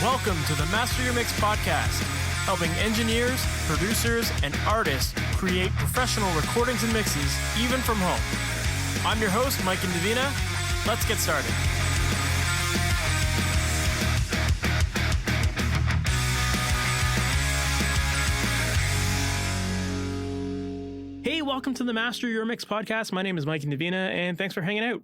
Welcome to the Master Your Mix podcast, helping engineers, producers, and artists create professional recordings and mixes, even from home. I'm your host, Mike and Davina. Let's get started. Hey, welcome to the Master Your Mix podcast. My name is Mike and Davina, and thanks for hanging out.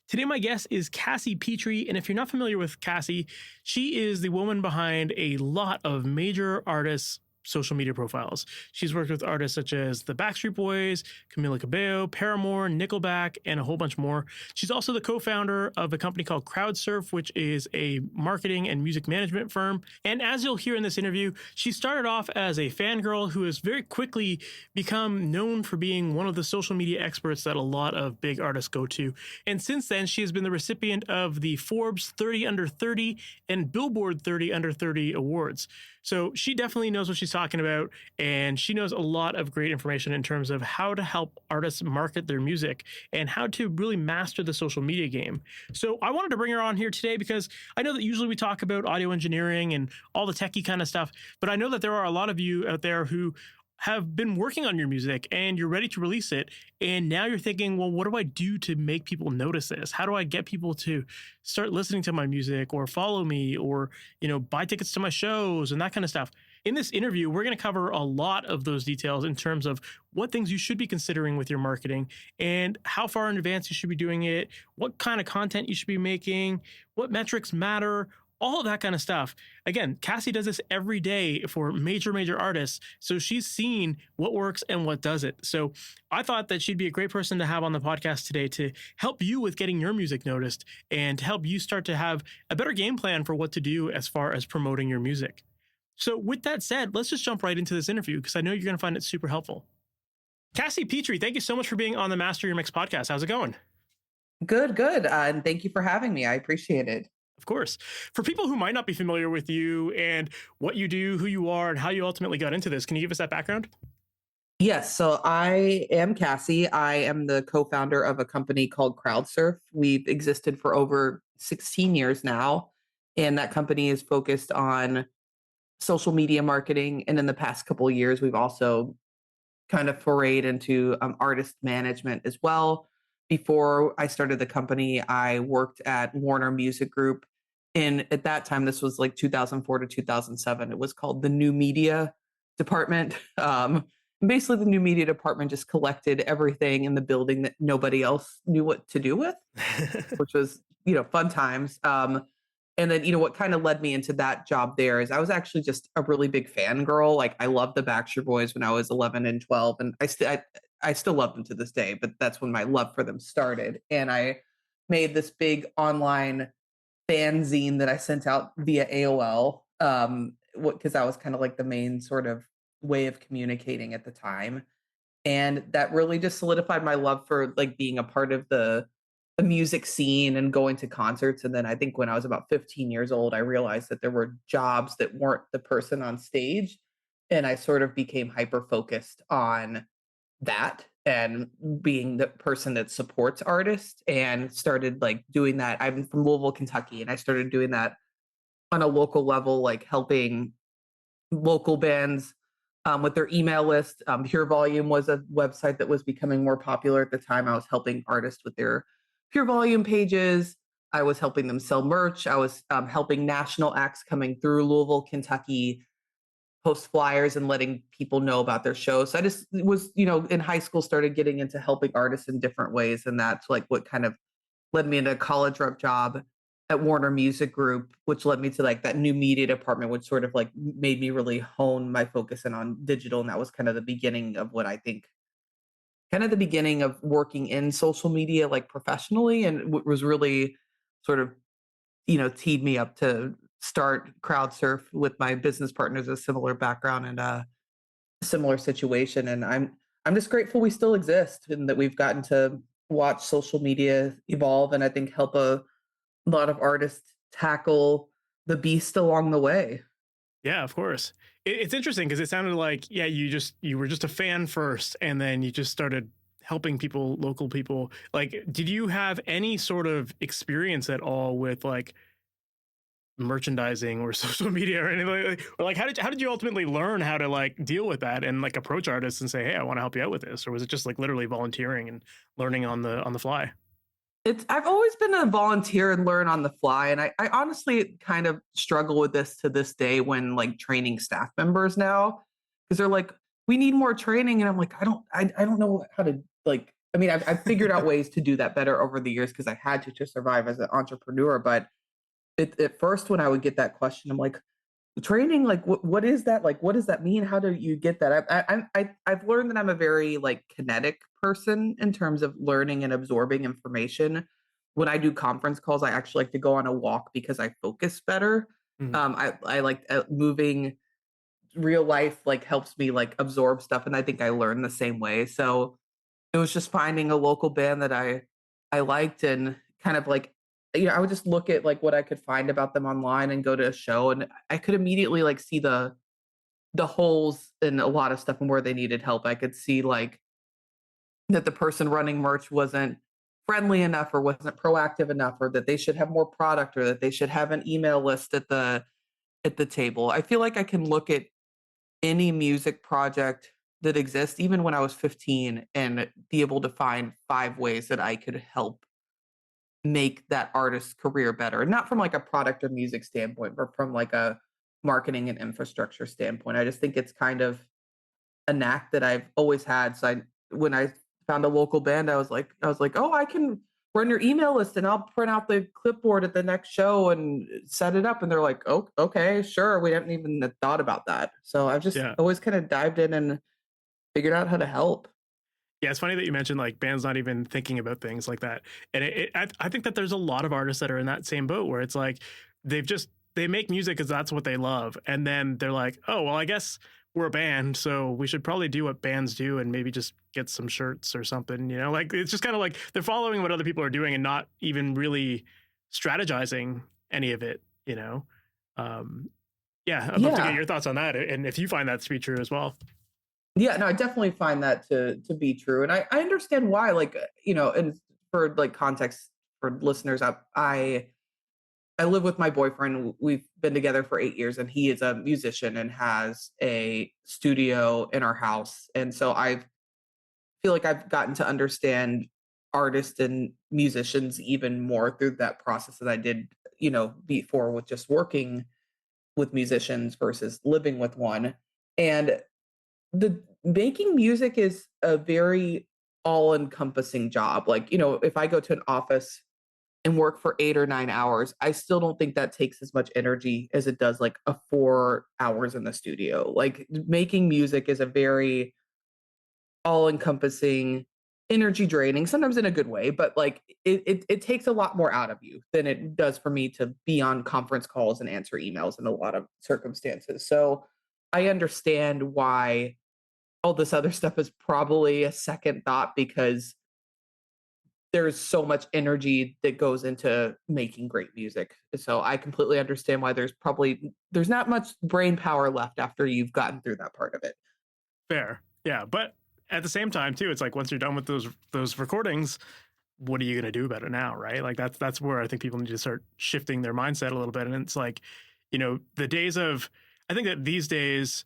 Today, my guest is Cassie Petrey, and if you're not familiar with Cassie, she is the woman behind a lot of major artists' social media profiles. She's worked with artists such as the Backstreet Boys, Camila Cabello, Paramore, Nickelback, and a whole bunch more. She's also the co-founder of a company called CrowdSurf, which is a marketing and music management firm. And as you'll hear in this interview, she started off as a fangirl who has very quickly become known for being one of the social media experts that a lot of big artists go to. And since then, she has been the recipient of the Forbes 30 Under 30 and Billboard 30 Under 30 awards. So she definitely knows what she's talking about, and she knows a lot of great information in terms of how to help artists market their music and how to really master the social media game. So I wanted to bring her on here today because I know that usually we talk about audio engineering and all the techie kind of stuff, but I know that there are a lot of you out there who have been working on your music and you're ready to release it. And now you're thinking, well, what do I do to make people notice this? How do I get people to start listening to my music or follow me or, buy tickets to my shows and that kind of stuff? In this interview, we're going to cover a lot of those details in terms of what things you should be considering with your marketing and how far in advance you should be doing it, what kind of content you should be making, what metrics matter, all of that kind of stuff. Again, Cassie does this every day for major artists. So she's seen what works and what doesn't. So I thought that she'd be a great person to have on the podcast today to help you with getting your music noticed and to help you start to have a better game plan for what to do as far as promoting your music. So with that said, let's just jump right into this interview because I know you're going to find it super helpful. Cassie Petrey, thank you so much for being on the Master Your Mix podcast. How's it going? Good. And thank you for having me. I appreciate it. Of course. For people who might not be familiar with you and what you do, who you are, and how you ultimately got into this, can you give us that background? Yes. So I am Cassie. I am the co-founder of a company called CrowdSurf. We've existed for over 16 years now. And that company is focused on social media marketing. And in the past couple of years, we've also kind of forayed into artist management as well. Before I started the company, I worked at Warner Music Group. And at that time, this was like 2004 to 2007. It was called the New Media Department. Basically, the New Media Department just collected everything in the building that nobody else knew what to do with, which was, fun times. And then, what kind of led me into that job there is I was actually just a really big fangirl. Like I loved the Backstreet Boys when I was 11 and 12. And I still love them to this day, but that's when my love for them started. And I made this big online fanzine that I sent out via AOL because that was kind of like the main sort of way of communicating at the time. And that really just solidified my love for like being a part of the music scene and going to concerts. And then I think when I was about 15 years old, I realized that there were jobs that weren't the person on stage. And I sort of became hyper-focused on that and being the person that supports artists and started like doing that. I'm from Louisville, Kentucky, and I started doing that on a local level, like helping local bands with their email list. Pure Volume was a website that was becoming more popular at the time. I was helping artists with their Pure Volume pages. I was helping them sell merch. I was helping national acts coming through Louisville, Kentucky, post flyers and letting people know about their shows. So I just was, in high school, started getting into helping artists in different ways. And that's like what kind of led me into a college rep job at Warner Music Group, which led me to like that new media department, which sort of like made me really hone my focus in on digital. And that was kind of the beginning of what I think kind of the beginning of working in social media, like professionally, and what was really sort of, teed me up to start CrowdSurf with my business partners, a similar background and a similar situation. And I'm just grateful we still exist and that we've gotten to watch social media evolve and I think help a lot of artists tackle the beast along the way. Yeah, of course. It's interesting because it sounded like, you were just a fan first and then you just started helping people, local people. Like, did you have any sort of experience at all with like merchandising or social media or anything or like how did you ultimately learn how to like deal with that and like approach artists and say, hey, I want to help you out with this? Or was it just like literally volunteering and learning on the fly? I've always been a volunteer and learn on the fly, and I honestly kind of struggle with this to this day when, like, training staff members now, because 'cause they're like, "We need more training," and I'm like, I don't know how to, like I mean, I've figured out ways to do that better over the years because I had to survive as an entrepreneur, but at first when I would get that question, I'm like, "Training? Like, what is that? Like, what does that mean? How do you get that?" I've learned that I'm a very, like, kinetic person in terms of learning and absorbing information. When I do conference calls, I actually like to go on a walk because I focus better. Mhm. I like, moving. Real life, like, helps me, like, absorb stuff, and I think I learn the same way. So, it was just finding a local band that I liked and kind of, like, I would just look at, like, what I could find about them online and go to a show, and I could immediately, like, see the holes in a lot of stuff and where they needed help. I could see, like, that the person running merch wasn't friendly enough or wasn't proactive enough or that they should have more product or that they should have an email list at the table. I feel like I can look at any music project that exists, even when I was 15, and be able to find 5 ways that I could help make that artist's career better. Not from, like, a product or music standpoint, but from, like, a marketing and infrastructure standpoint. I just think it's kind of a knack that I've always had. So when I found a local band, I was like, "Oh, I can run your email list and I'll print out the clipboard at the next show and set it up." And they're like, "Oh, okay, sure." We hadn't even thought about that. So I've just Yeah. always kind of dived in and figured out how to help. Yeah, it's funny that you mentioned like bands not even thinking about things like that. And I think that there's a lot of artists that are in that same boat where it's like they make music because that's what they love, and then they're like, oh well, I guess we're a band, so we should probably do what bands do and maybe just get some shirts or something. You know, like it's just kind of like they're following what other people are doing and not even really strategizing any of it. You know, um, yeah, I'd love to get Yeah. your thoughts on that, and if you find that to be true as well. Yeah, no, I definitely find that to be true. And I understand why, like, and for, like, context for listeners, I live with my boyfriend. We've been together for 8 years, and he is a musician and has a studio in our house. And so I feel like I've gotten to understand artists and musicians even more through that process that I did, before with just working with musicians versus living with one. And the making music is a very all-encompassing job. Like, if I go to an office and work for 8 or 9 hours, I still don't think that takes as much energy as it does, like, a 4 hours in the studio. Like, making music is a very all-encompassing, energy draining, sometimes in a good way, but, like, it takes a lot more out of you than it does for me to be on conference calls and answer emails in a lot of circumstances. So, I understand why all this other stuff is probably a second thought because there's so much energy that goes into making great music. So I completely understand why there's not much brain power left after you've gotten through that part of it. Fair. Yeah. But at the same time, too, it's like once you're done with those recordings, what are you gonna do about it now? Right. Like that's where I think people need to start shifting their mindset a little bit. And it's like, the days of I think that these days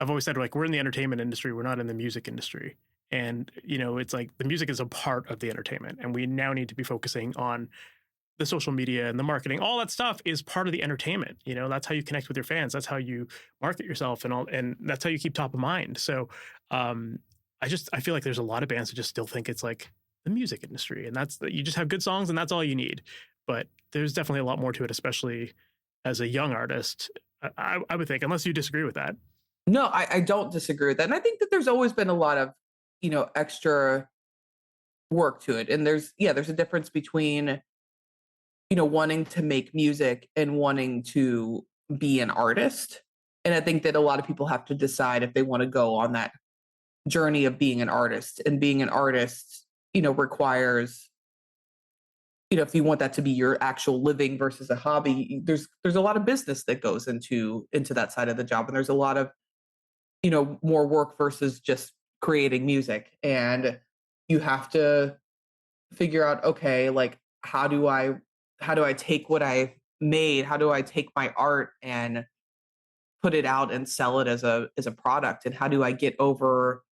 I've always said like we're in the entertainment industry, we're not in the music industry. And it's like the music is a part of the entertainment. And we now need to be focusing on the social media and the marketing, all that stuff is part of the entertainment. That's how you connect with your fans. That's how you market yourself and that's how you keep top of mind. So um, I feel like there's a lot of bands who just still think it's like the music industry and you just have good songs and that's all you need. But there's definitely a lot more to it, especially as a young artist. I would think, unless you disagree with that. No, I don't disagree with that. And I think that there's always been a lot of, extra work to it. And there's a difference between, wanting to make music and wanting to be an artist. And I think that a lot of people have to decide if they want to go on that journey of being an artist. And being an artist, requires, if you want that to be your actual living versus a hobby, there's a lot of business that goes into that side of the job. And there's a lot of, more work versus just creating music. And you have to figure out, okay, like how do I take what I made? How do I take my art and put it out and sell it as a product? And how do I get over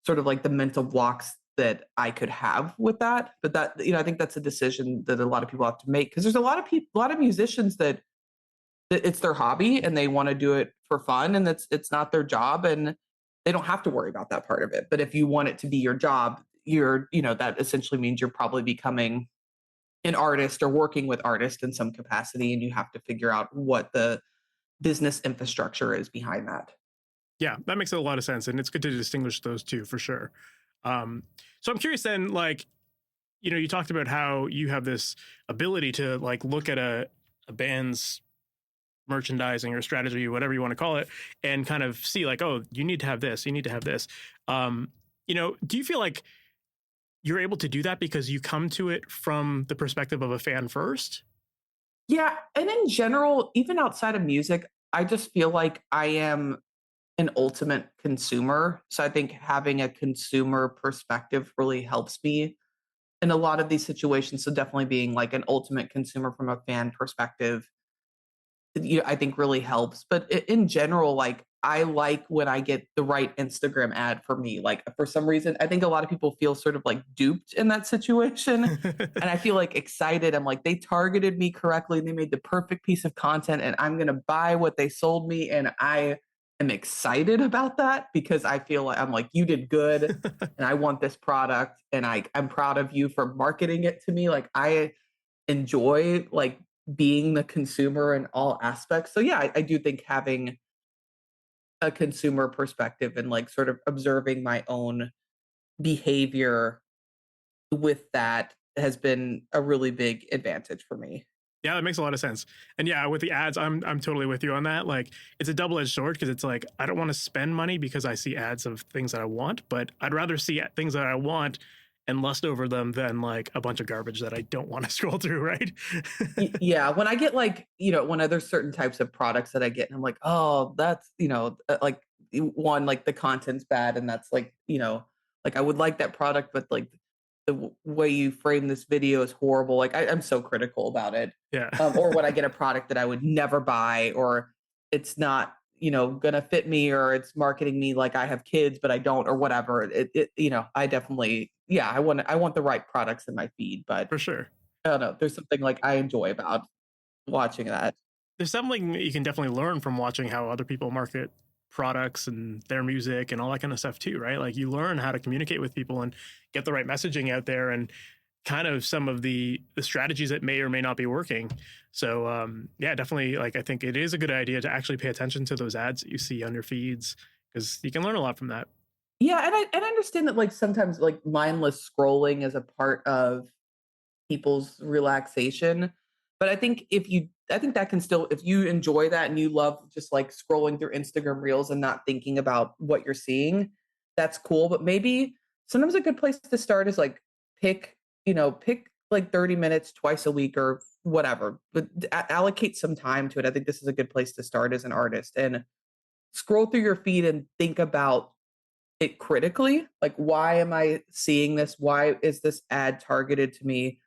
sort of like the mental blocks that I could have with that? But that, I think that's a decision that a lot of people have to make, because there's a lot of people, a lot of musicians that it's their hobby and they want to do it for fun, and it's not their job, and they don't have to worry about that part of it. But if you want it to be your job, that essentially means you're probably becoming an artist or working with artists in some capacity, and you have to figure out what the business infrastructure is behind that. Yeah, that makes a lot of sense, and it's good to distinguish those two for sure. So I'm curious then, like, you talked about how you have this ability to like look at a band's merchandising or strategy, whatever you want to call it, and kind of see like, oh, you need to have this, you need to have this. Do you feel like you're able to do that because you come to it from the perspective of a fan first? Yeah, and in general, even outside of music, I just feel like I am an ultimate consumer. So I think having a consumer perspective really helps me in a lot of these situations. So definitely being like an ultimate consumer from a fan perspective, I think really helps. But in general, like I like when I get the right Instagram ad for me. Like for some reason, I think a lot of people feel sort of like duped in that situation. And I feel like excited. I'm like, they targeted me correctly. They made the perfect piece of content, and I'm going to buy what they sold me. And I am excited about that because I feel like I'm like, you did good and I want this product, and I'm proud of you for marketing it to me. Like I enjoy like being the consumer in all aspects. So yeah, I do think having a consumer perspective and like sort of observing my own behavior with that has been a really big advantage for me. Yeah, that makes a lot of sense. And yeah, with the ads, I'm totally with you on that. Like, it's a double-edged sword because it's like I don't want to spend money because I see ads of things that I want, but I'd rather see things that I want and lust over them than like a bunch of garbage that I don't want to scroll through, right? Yeah, when I get like, when there's certain types of products that I get and I'm like, oh, that's, like one, like the content's bad. And that's like, like I would like that product, but like the way you frame this video is horrible. Like I'm so critical about it. Yeah. Or when I get a product that I would never buy, or it's not, gonna fit me, or it's marketing me like I have kids, but I don't, or whatever. I definitely, yeah, I want the right products in my feed, but For sure. I don't know. There's something like I enjoy about watching that. There's something that you can definitely learn from watching how other people market products and their music and all that kind of stuff too, right? Like you learn how to communicate with people and get the right messaging out there, and kind of some of the strategies that may or may not be working. So yeah, definitely, like I think it is a good idea to actually pay attention to those ads that you see on your feeds, because you can learn a lot from that. Yeah, and I understand that like sometimes like mindless scrolling is a part of people's relaxation. But I think that can still, if you enjoy that and you love just like scrolling through Instagram reels and not thinking about what you're seeing, that's cool. But maybe sometimes a good place to start is like pick, pick like 30 minutes twice a week or whatever, but allocate some time to it. I think this is a good place to start as an artist, and scroll through your feed and think about it critically. Like, why am I seeing this? Why is this ad targeted to me?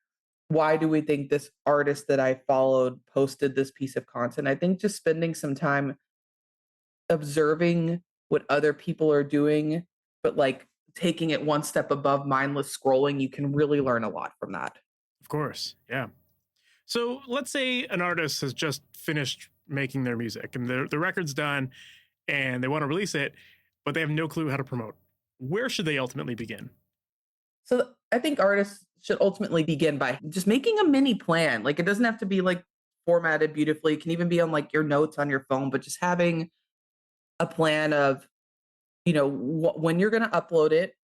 Why do we think this artist that I followed posted this piece of content? I think just spending some time observing what other people are doing, but like taking it one step above mindless scrolling, you can really learn a lot from that. Of course. Yeah. So let's say an artist has just finished making their music and the record's done and they want to release it, but they have no clue how to promote. Where should they ultimately begin? So I think artists should ultimately begin by just making a mini plan. Like it doesn't have to be like formatted beautifully. It can even be on like your notes on your phone, but just having a plan of, when you're going to upload it,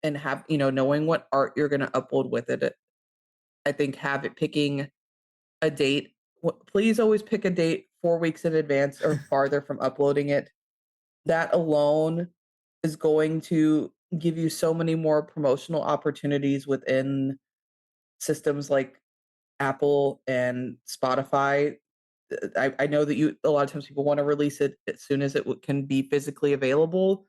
and have, knowing what art you're going to upload with it. I think have it picking a date. Please always pick a date 4 weeks in advance or farther from uploading it. That alone is going to give you so many more promotional opportunities within systems like Apple and Spotify. I know that a lot of times people want to release it as soon as it can be physically available,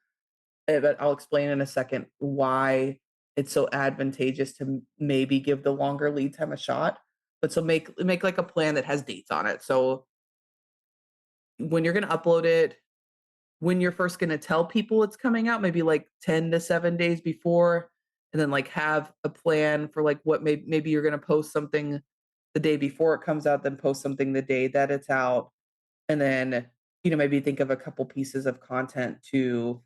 but I'll explain in a second why it's so advantageous to maybe give the longer lead time a shot. But so make like a plan that has dates on it. So when you're going to upload it, when you're first going to tell people it's coming out, maybe like 10 to 7 days before, and then like have a plan for like what maybe you're going to post something the day before it comes out, then post something the day that it's out, and then maybe think of a couple pieces of content to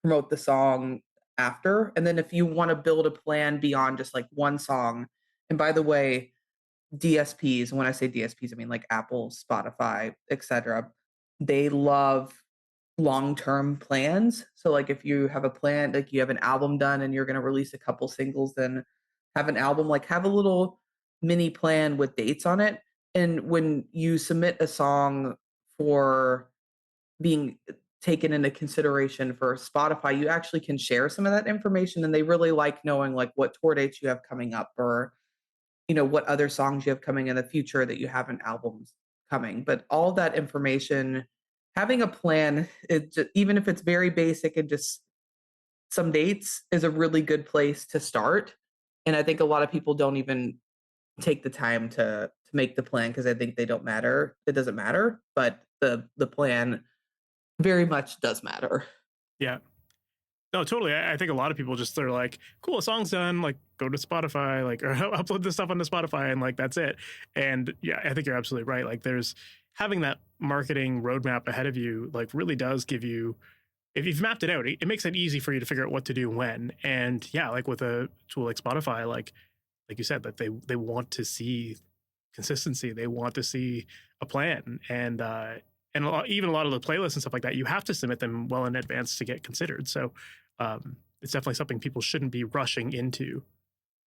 promote the song after. And then if you want to build a plan beyond just like one song, and by the way, DSPs, when I say DSPs, I mean like Apple, Spotify, etc. They love long-term plans. So like if you have a plan, like you have an album done and you're going to release a couple singles, then have an album, like have a little mini plan with dates on it. And when you submit a song for being taken into consideration for Spotify, you actually can share some of that information, and they really like knowing like what tour dates you have coming up, or what other songs you have coming in the future that you have in albums coming. But all that information, having a plan, even if it's very basic and just some dates, is a really good place to start. And I think a lot of people don't even take the time to make the plan because I think they don't matter. It doesn't matter, but the plan very much does matter. Yeah. No, totally. I think a lot of people just they're like, cool, a song's done, like go to Spotify, like or upload this stuff onto Spotify and like that's it. And yeah, I think you're absolutely right. Like there's having that marketing roadmap ahead of you, like really does give you if you've mapped it out, it makes it easy for you to figure out what to do when. And yeah, like with a tool like Spotify, like you said, that they want to see consistency. They want to see a plan. And even a lot of the playlists and stuff like that, you have to submit them well in advance to get considered. So it's definitely something people shouldn't be rushing into.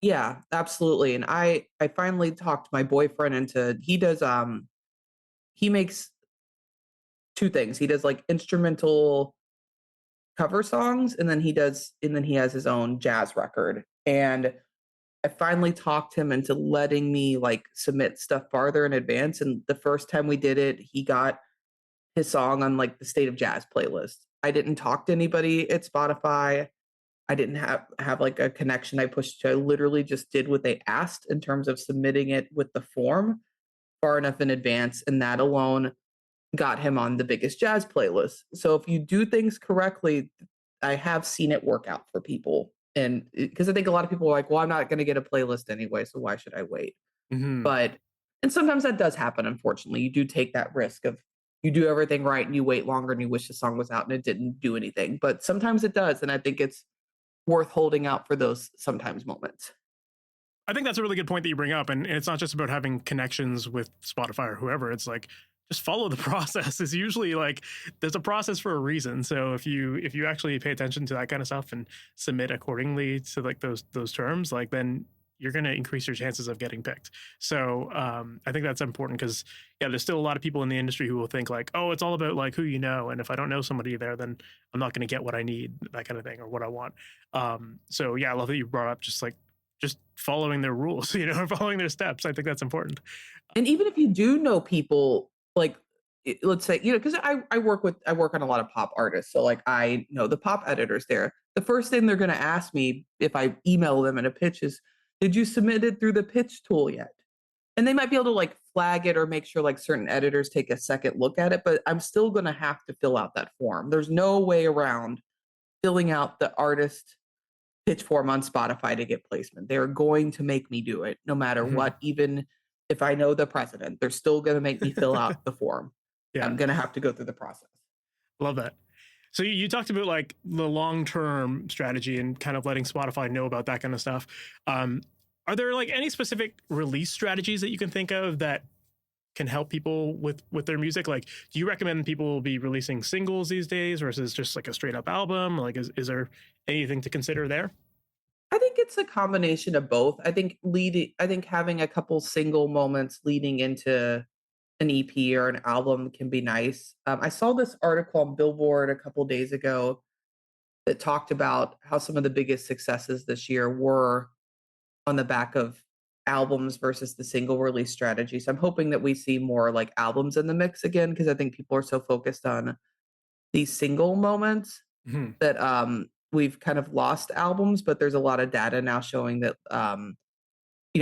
Yeah, absolutely. And I finally talked my boyfriend into he makes two things. He does like instrumental cover songs, and then he has his own jazz record. And I finally talked him into letting me like submit stuff farther in advance. And the first time we did it, he got his song on like the State of Jazz playlist. I didn't talk to anybody at Spotify. I didn't have like a connection I pushed to. I literally just did what they asked in terms of submitting it with the form far enough in advance, and that alone got him on the biggest jazz playlist. So if you do things correctly, I have seen it work out for people. And because I think a lot of people are like, well, I'm not going to get a playlist anyway, so why should I wait? Mm-hmm. But and sometimes that does happen, unfortunately. You do take that risk of you do everything right and you wait longer and you wish the song was out and it didn't do anything. But sometimes it does, and I think it's worth holding out for those sometimes moments. I think that's a really good point that you bring up. And it's not just about having connections with Spotify or whoever. It's like just follow the process. It's usually like there's a process for a reason. So if you actually pay attention to that kind of stuff and submit accordingly to like those terms, like then you're going to increase your chances of getting picked. So I think that's important because yeah, there's still a lot of people in the industry who will think like, oh, it's all about like who you know, and if I don't know somebody there, then I'm not going to get what I need, that kind of thing, or what I want. So yeah, I love that you brought up just following their rules, or following their steps. I think that's important. And even if you do know people, like let's say, because I work on a lot of pop artists. So like I know the pop editors there. The first thing they're gonna ask me if I email them in a pitch is, did you submit it through the pitch tool yet? And they might be able to like flag it or make sure like certain editors take a second look at it, but I'm still gonna have to fill out that form. There's no way around filling out the artist pitch form on Spotify to get placement. They're going to make me do it no matter Mhm. what. Even if I know the president, they're still going to make me fill out the form. Yeah, I'm going to have to go through the process. love that. So you talked about like the long-term strategy and kind of letting Spotify know about that kind of stuff. Are there like any specific release strategies that you can think of that can help people with their music? Like, do you recommend people be releasing singles these days versus just like a straight up album? Like, is there anything to consider there? I think it's a combination of both. I think having a couple single moments leading into an EP or an album can be nice. I saw this article on Billboard a couple days ago that talked about how some of the biggest successes this year were on the back of albums versus the single release strategy. So I'm hoping that we see more like albums in the mix again, because I think people are so focused on these single moments Mhm. that we've kind of lost albums, but there's a lot of data now showing that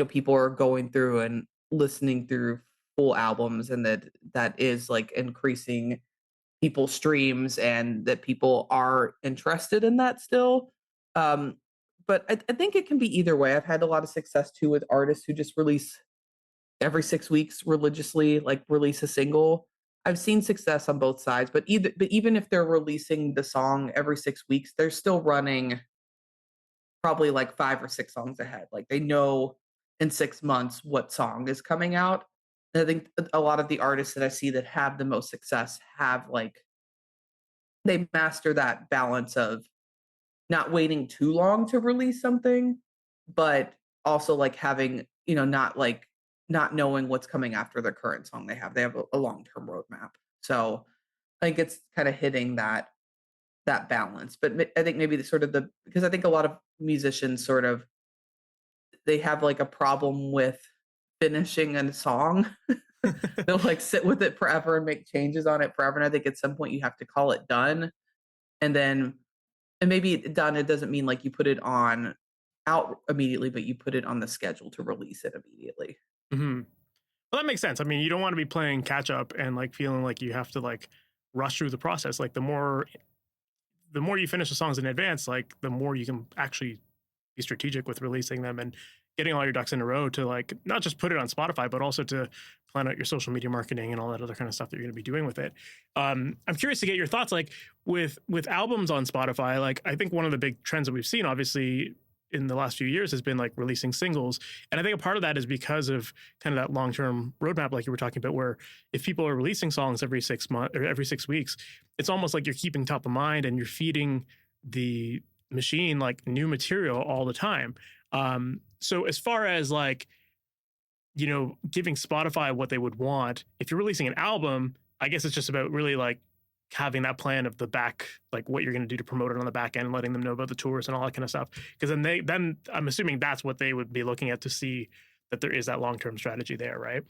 people are going through and listening through full albums, and that is like increasing people's streams and that people are interested in that still. Um, but I think it can be either way. I've had a lot of success too with artists who just release every 6 weeks religiously, like release a single. I've seen success on both sides, but even if they're releasing the song every 6 weeks, they're still running probably like 5 or 6 songs ahead. Like they know in 6 months what song is coming out. And I think a lot of the artists that I see that have the most success have like they master that balance of not waiting too long to release something, but also like having, not knowing what's coming after the current song they have. They have a long-term roadmap. So I think it's kind of hitting that balance. But I think maybe the sort of the because I think a lot of musicians sort of they have like a problem with finishing a song. They'll like sit with it forever and make changes on it forever. And I think at some point you have to call it done. And then and maybe done, it doesn't mean like you put it on out immediately, but you put it on the schedule to release it immediately. Hmm. Well, that makes sense. I mean, you don't want to be playing catch up and like feeling like you have to like rush through the process. Like the more you finish the songs in advance, like the more you can actually be strategic with releasing them and getting all your ducks in a row to like not just put it on Spotify, but also to plan out your social media marketing and all that other kind of stuff that you're going to be doing with it. I'm curious to get your thoughts, like with albums on Spotify. Like I think one of the big trends that we've seen, obviously, in the last few years has been like releasing singles. And I think a part of that is because of kind of that long-term roadmap, like you were talking about, where if people are releasing songs every 6 months or every 6 weeks, it's almost like you're keeping top of mind and you're feeding the machine like new material all the time. So as far as like, giving Spotify what they would want, if you're releasing an album, I guess it's just about really like having that plan of the back, like what you're going to do to promote it on the back end and letting them know about the tours and all that kind of stuff. Because then I'm assuming that's what they would be looking at to see that there is that long-term strategy there, right?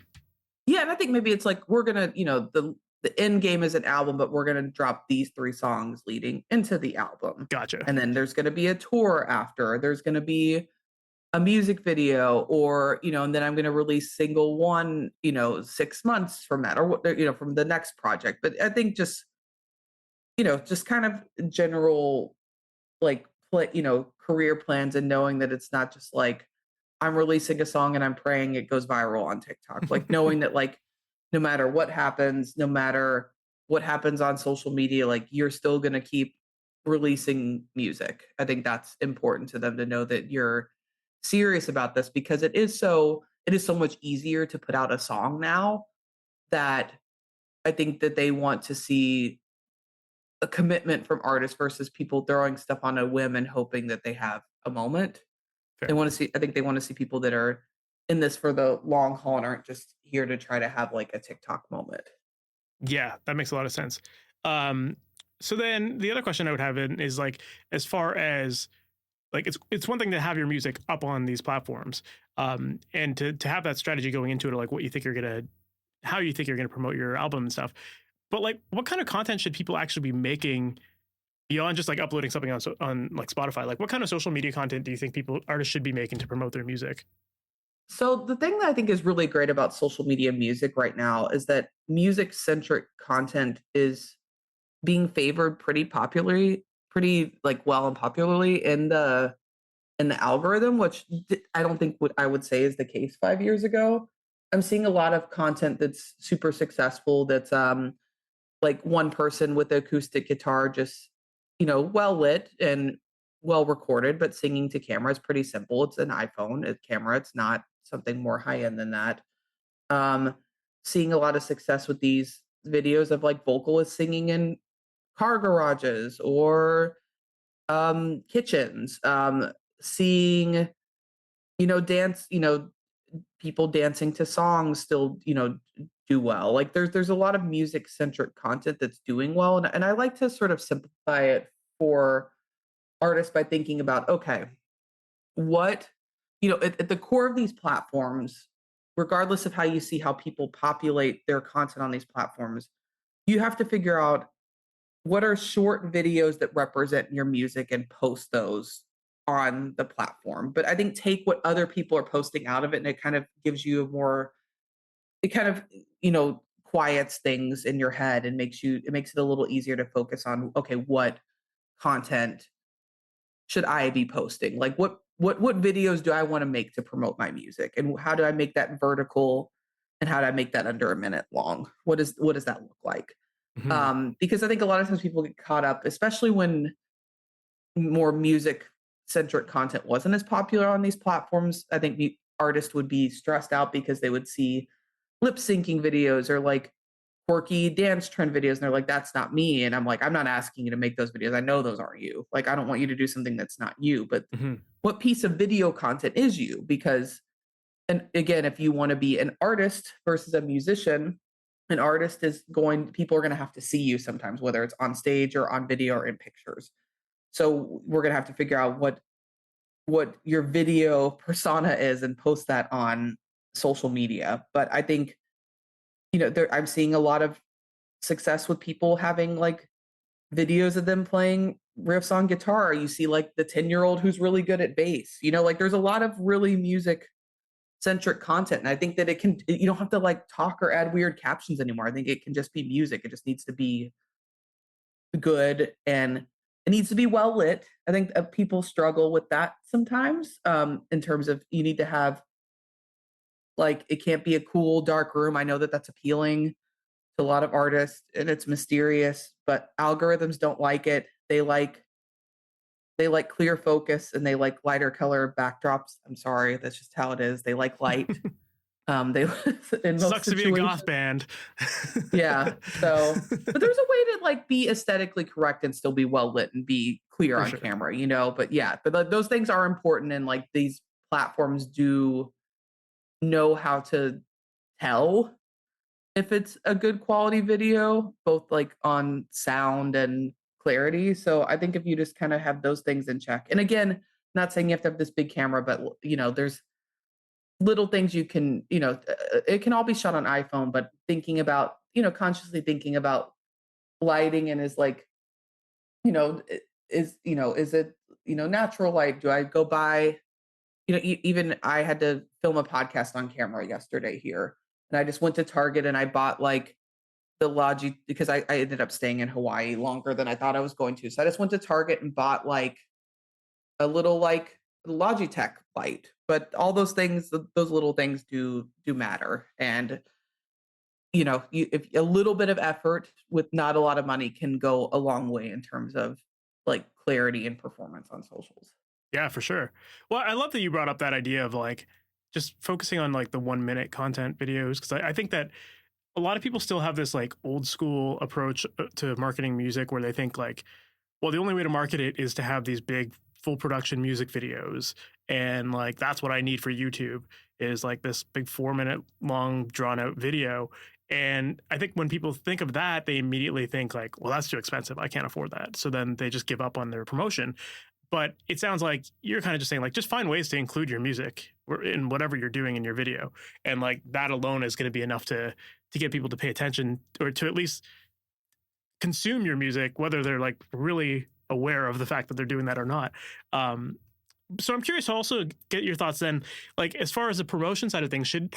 Yeah, and I think maybe it's like we're gonna, the end game is an album, but we're gonna drop these 3 songs leading into the album. Gotcha. And then there's gonna be a tour after, there's gonna be a music video, or, and then I'm gonna release single one, 6 months from that, or from the next project. But I think just kind of general like career plans, and knowing that it's not just like I'm releasing a song and I'm praying it goes viral on TikTok. Like knowing that like no matter what happens, no matter what happens on social media, like you're still going to keep releasing music. I think that's important to them to know that you're serious about this, because it is so much easier to put out a song now, that I think that they want to see a commitment from artists versus people throwing stuff on a whim and hoping that they have a moment. They Fair. want to see I think they want to see people that are in this for the long haul and aren't just here to try to have like a TikTok moment. Yeah, that makes a lot of sense. Um, so then the other question I would have is like, as far as like, it's one thing to have your music up on these platforms, and to have that strategy going into it, like what you think how you think you're gonna promote your album and stuff. But like, what kind of content should people actually be making beyond just like uploading something on like Spotify? Like, what kind of social media content do you think artists should be making to promote their music? So the thing that I think is really great about social media music right now is that music centric content is being favored pretty like well and popularly in the algorithm, which I don't think what I would say is the case 5 years ago. I'm seeing a lot of content that's super successful. That's like one person with the acoustic guitar, just well lit and well recorded, but singing to camera is pretty simple. It's an iPhone camera. It's not something more high end than that. Um, Seeing a lot of success with these videos of like vocalists singing in car garages or kitchens. Seeing dance, people dancing to songs still, do well. Like there's a lot of music centric content that's doing well, and I like to sort of simplify it for artists by thinking about, okay, what at the core of these platforms, regardless of how you see how people populate their content on these platforms, you have to figure out what are short videos that represent your music and post those on the platform. But I think take what other people are posting out of it, and it kind of gives you a more it kind of, quiets things in your head and makes it a little easier to focus on, okay, what content should I be posting? Like what videos do I want to make to promote my music? And how do I make that vertical and how do I make that under a minute long? What does that look like? Mhm. Because I think a lot of times people get caught up, especially when more music centric content wasn't as popular on these platforms. I think artists would be stressed out because they would see lip syncing videos or like quirky dance trend videos and they're like, that's not me. And I'm like, I'm not asking you to make those videos. I know those aren't you. Like, I don't want you to do something that's not you. But Mhm. what piece of video content is you? Because, and again, if you want to be an artist versus a musician, an artist is going, people are going to have to see you sometimes, whether it's on stage or on video or in pictures. So we're going to have to figure out what your video persona is and post that on social media. But I think, I'm seeing a lot of success with people having like videos of them playing riffs on guitar. You see like the 10-year-old who's really good at bass. Like there's a lot of really music centric content. And I think that you don't have to like talk or add weird captions anymore. I think it can just be music. It just needs to be good and it needs to be well lit. I think people struggle with that sometimes, in terms of you need to have like it can't be a cool dark room. I know that that's appealing to a lot of artists and it's mysterious, but algorithms don't like it. They like clear focus and they like lighter color backdrops. I'm sorry, that's just how it is. They like light. They in most Sucks to be a situations. goth band. Yeah. So, but there's a way to like be aesthetically correct and still be well lit and be clear For on sure. camera, But yeah, but those things are important, and like these platforms do know how to tell if it's a good quality video, both like on sound and clarity. So I think if you just kind of have those things in check, and again, not saying you have to have this big camera, but there's little things you can, it can all be shot on iPhone, but thinking about, consciously thinking about lighting and is like, is it, natural light? Do I go buy, even I had to film a podcast on camera yesterday here. And I just went to Target and I bought like the Logi because I ended up staying in Hawaii longer than I thought I was going to. So I just went to Target and bought like a little like Logitech light. But all those things, those little things do matter. And if a little bit of effort with not a lot of money can go a long way in terms of like clarity and performance on socials. Yeah, for sure. Well, I love that you brought up that idea of like just focusing on like the 1 minute content videos because I think that a lot of people still have this like old school approach to marketing music where they think like, well, the only way to market it is to have these big full production music videos. And like, that's what I need for YouTube is like this big 4 minute long drawn out video. And I think when people think of that, they immediately think like, well, that's too expensive. I can't afford that. So then they just give up on their promotion. But it sounds like you're kind of just saying like, just find ways to include your music in whatever you're doing in your video. And like that alone is going to be enough to get people to pay attention or to at least consume your music, whether they're like really aware of the fact that they're doing that or not. So I'm curious to also get your thoughts then, like as far as the promotion side of things, should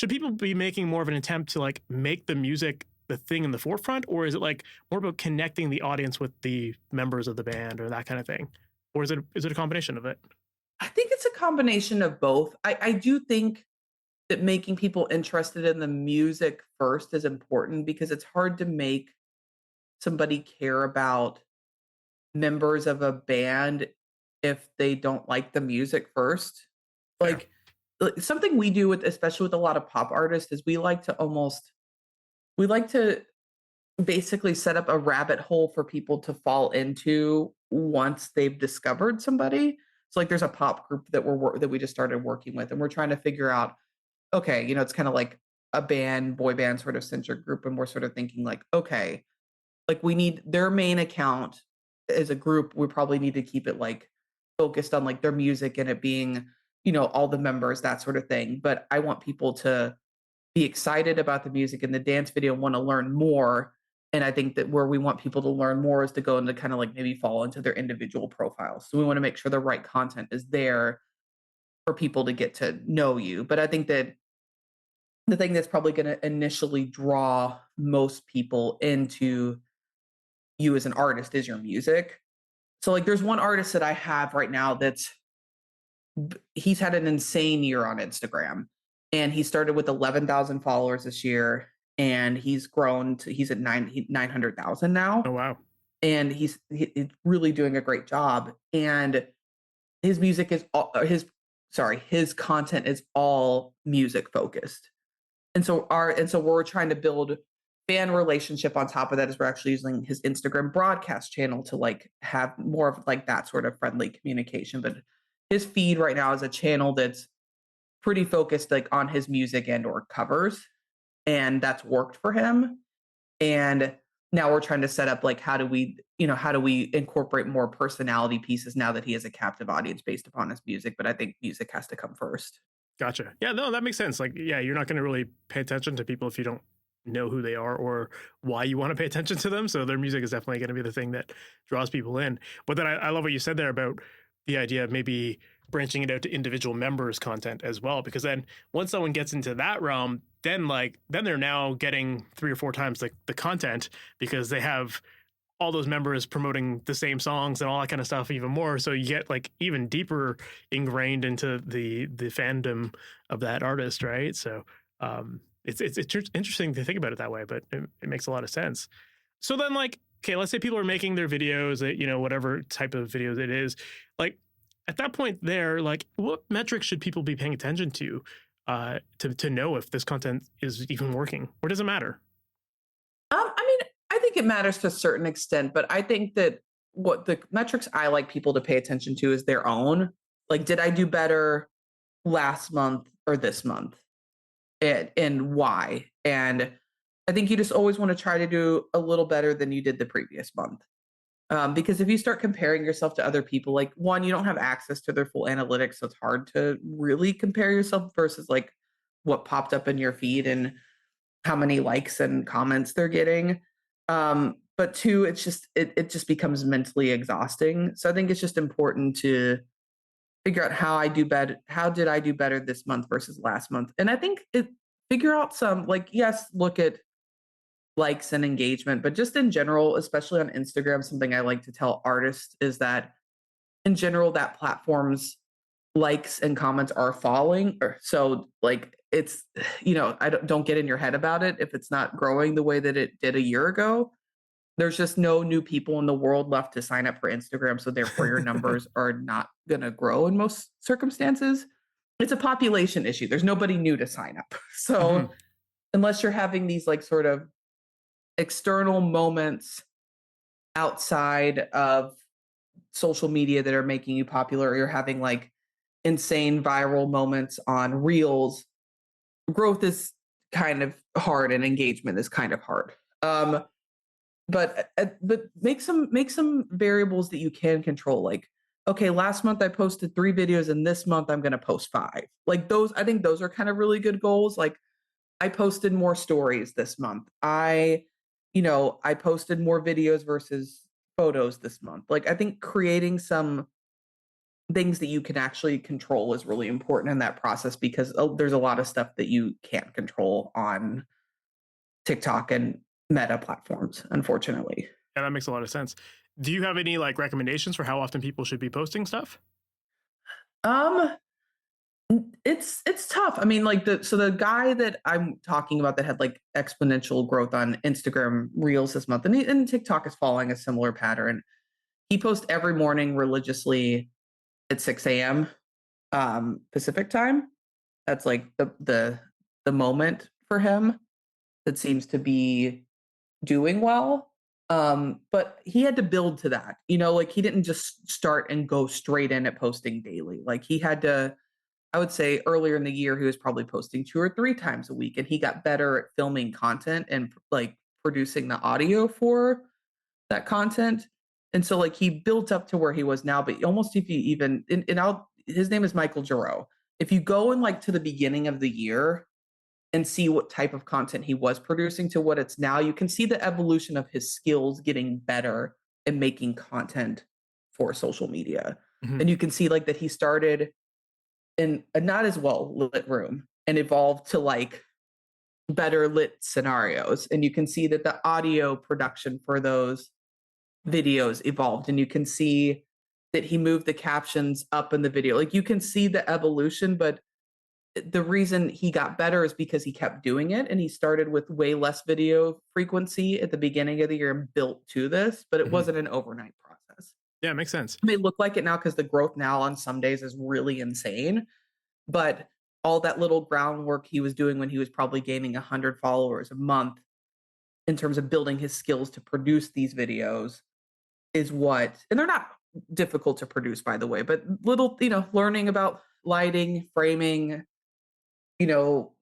people be making more of an attempt to like make the music the thing in the forefront, or is it like more about connecting the audience with the members of the band or that kind of thing? Or is it a combination of it? I think it's a combination of both. I do think that making people interested in the music first is important because it's hard to make somebody care about members of a band if they don't like the music first. Fair. Like something we do with especially with a lot of pop artists is we like to basically set up a rabbit hole for people to fall into once they've discovered somebody. So like there's a pop group that we just started working with and we're trying to figure out okay, it's kind of like a boy band sort of centric group and we're sort of thinking like okay, like we need their main account as a group, we probably need to keep it like focused on like their music and it being, all the members, that sort of thing. But I want people to be excited about the music and the dance video and want to learn more. And I think that where we want people to learn more is to go into kind of like maybe fall into their individual profiles. So we want to make sure the right content is there for people to get to know you. But I think that the thing that's probably going to initially draw most people into you as an artist is your music. So like there's one artist that I have right now he's had an insane year on Instagram, and he started with 11,000 followers this year, and he's at 900,000 Oh now, wow. and he's really doing a great job. And his music is all, his content is all music focused. And so we're trying to build fan relationship on top of that, as we're actually using his Instagram broadcast channel to like have more of like that sort of friendly communication. But his feed right now is a channel that's pretty focused like on his music and or covers, and that's worked for him. And now we're trying to set up like how do we incorporate more personality pieces now that he has a captive audience based upon his music. But I think music has to come first. Gotcha. Yeah, no, that makes sense. Like, yeah, you're not going to really pay attention to people if you don't know who they are or why you want to pay attention to them. So their music is definitely going to be the thing that draws people in. But then I love what you said there about the idea of maybe branching it out to individual members' content as well, because then once someone gets into that realm, then they're now getting 3 or 4 times the content, because they have all those members promoting the same songs and all that kind of stuff even more. So you get like even deeper ingrained into the fandom of that artist, right? So it's interesting to think about it that way, but it makes a lot of sense. So then, like, okay, let's say people are making their videos, whatever type of videos it is. Like at that point, there, like, what metrics should people be paying attention to know if this content is even working, or does it matter? I mean, I think it matters to a certain extent, but I think that what the metrics I like people to pay attention to is their own. Like, did I do better last month or this month? And why? And I think you just always want to try to do a little better than you did the previous month. Because if you start comparing yourself to other people, like one, you don't have access to their full analytics, so it's hard to really compare yourself versus like what popped up in your feed and how many likes and comments they're getting. But two, it just becomes mentally exhausting. So I think it's just important to figure out how did I do better this month versus last month. And I think it figure out some like, yes, look at likes and engagement, but just in general, especially on Instagram, something I like to tell artists is that in general, that platform's likes and comments are falling. So like it's, I don't get in your head about it if it's not growing the way that it did a year ago. There's just no new people in the world left to sign up for Instagram. So therefore your numbers are not gonna grow in most circumstances. It's a population issue. There's nobody new to sign up. So Mhm. unless you're having these like sort of external moments outside of social media that are making you popular, or you're having like insane viral moments on reels, growth is kind of hard and engagement is kind of hard. But make some variables that you can control. Like, okay, last month I posted 3 videos, and this month I'm going to post 5. Like those, I think those are kind of really good goals. Like I posted more stories this month. I posted more videos versus photos this month. Like I think creating some things that you can actually control is really important in that process, because there's a lot of stuff that you can't control on TikTok and Meta platforms, unfortunately. Yeah, that makes a lot of sense. Do you have any like recommendations for how often people should be posting stuff? Um, it's tough. I mean, like the guy that I'm talking about that had like exponential growth on Instagram Reels this month, and TikTok is following a similar pattern. He posts every morning religiously at 6 a.m. Pacific time. That's like the moment for him that seems to be doing well. But he had to build to that. Like he didn't just start and go straight in at posting daily. Like he had to, I would say earlier in the year, he was probably posting 2 or 3 times a week, and he got better at filming content and like producing the audio for that content. And so like he built up to where he was now, but almost if you even his name is Michael Giroux. If you go in like to the beginning of the year and see what type of content he was producing to what it's now, you can see the evolution of his skills getting better in making content for social media. Mhm. And you can see like that he started in a not as well lit room and evolved to like better lit scenarios. And you can see that the audio production for those videos evolved. And you can see that he moved the captions up in the video. Like you can see the evolution, but the reason he got better is because he kept doing it, and he started with way less video frequency at the beginning of the year and built to this, but it Mhm. wasn't an overnight process. Yeah, makes sense. It may look like it now because the growth now on some days is really insane, but all that little groundwork he was doing when he was probably gaining 100 followers a month in terms of building his skills to produce these videos is what, and they're not difficult to produce, by the way, but little, learning about lighting, framing, you know,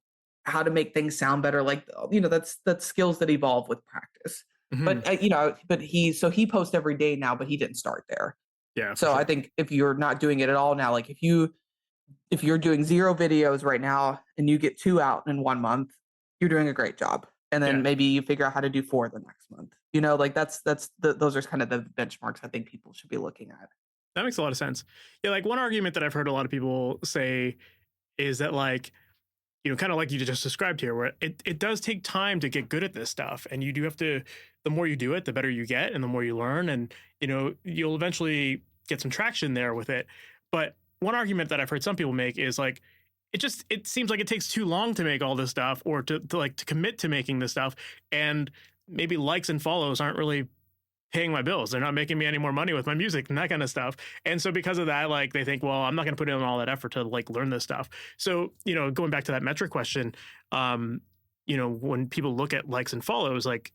how to make things sound better. Like, that's skills that evolve with practice. Mhm. But, he posts every day now, but he didn't start there. Yeah, for So I sure. think if you're not doing it at all now, like if you're doing 0 videos right now and you get 2 out in 1 month, you're doing a great job. And Yeah. then maybe you figure out how to do 4 the next month. Like those are kind of the benchmarks I think people should be looking at. That makes a lot of sense. Yeah, like one argument that I've heard a lot of people say is that like, kind of like you just described here, where it does take time to get good at this stuff. And you do have to, the more you do it, the better you get and the more you learn. And, you'll eventually get some traction there with it. But one argument that I've heard some people make is like, it seems like it takes too long to make all this stuff or to commit to making this stuff. And maybe likes and follows aren't really paying my bills. They're not making me any more money with my music and that kind of stuff. And so because of that, like they think, well, I'm not going to put in all that effort to like learn this stuff. So, going back to that metric question, when people look at likes and follows, like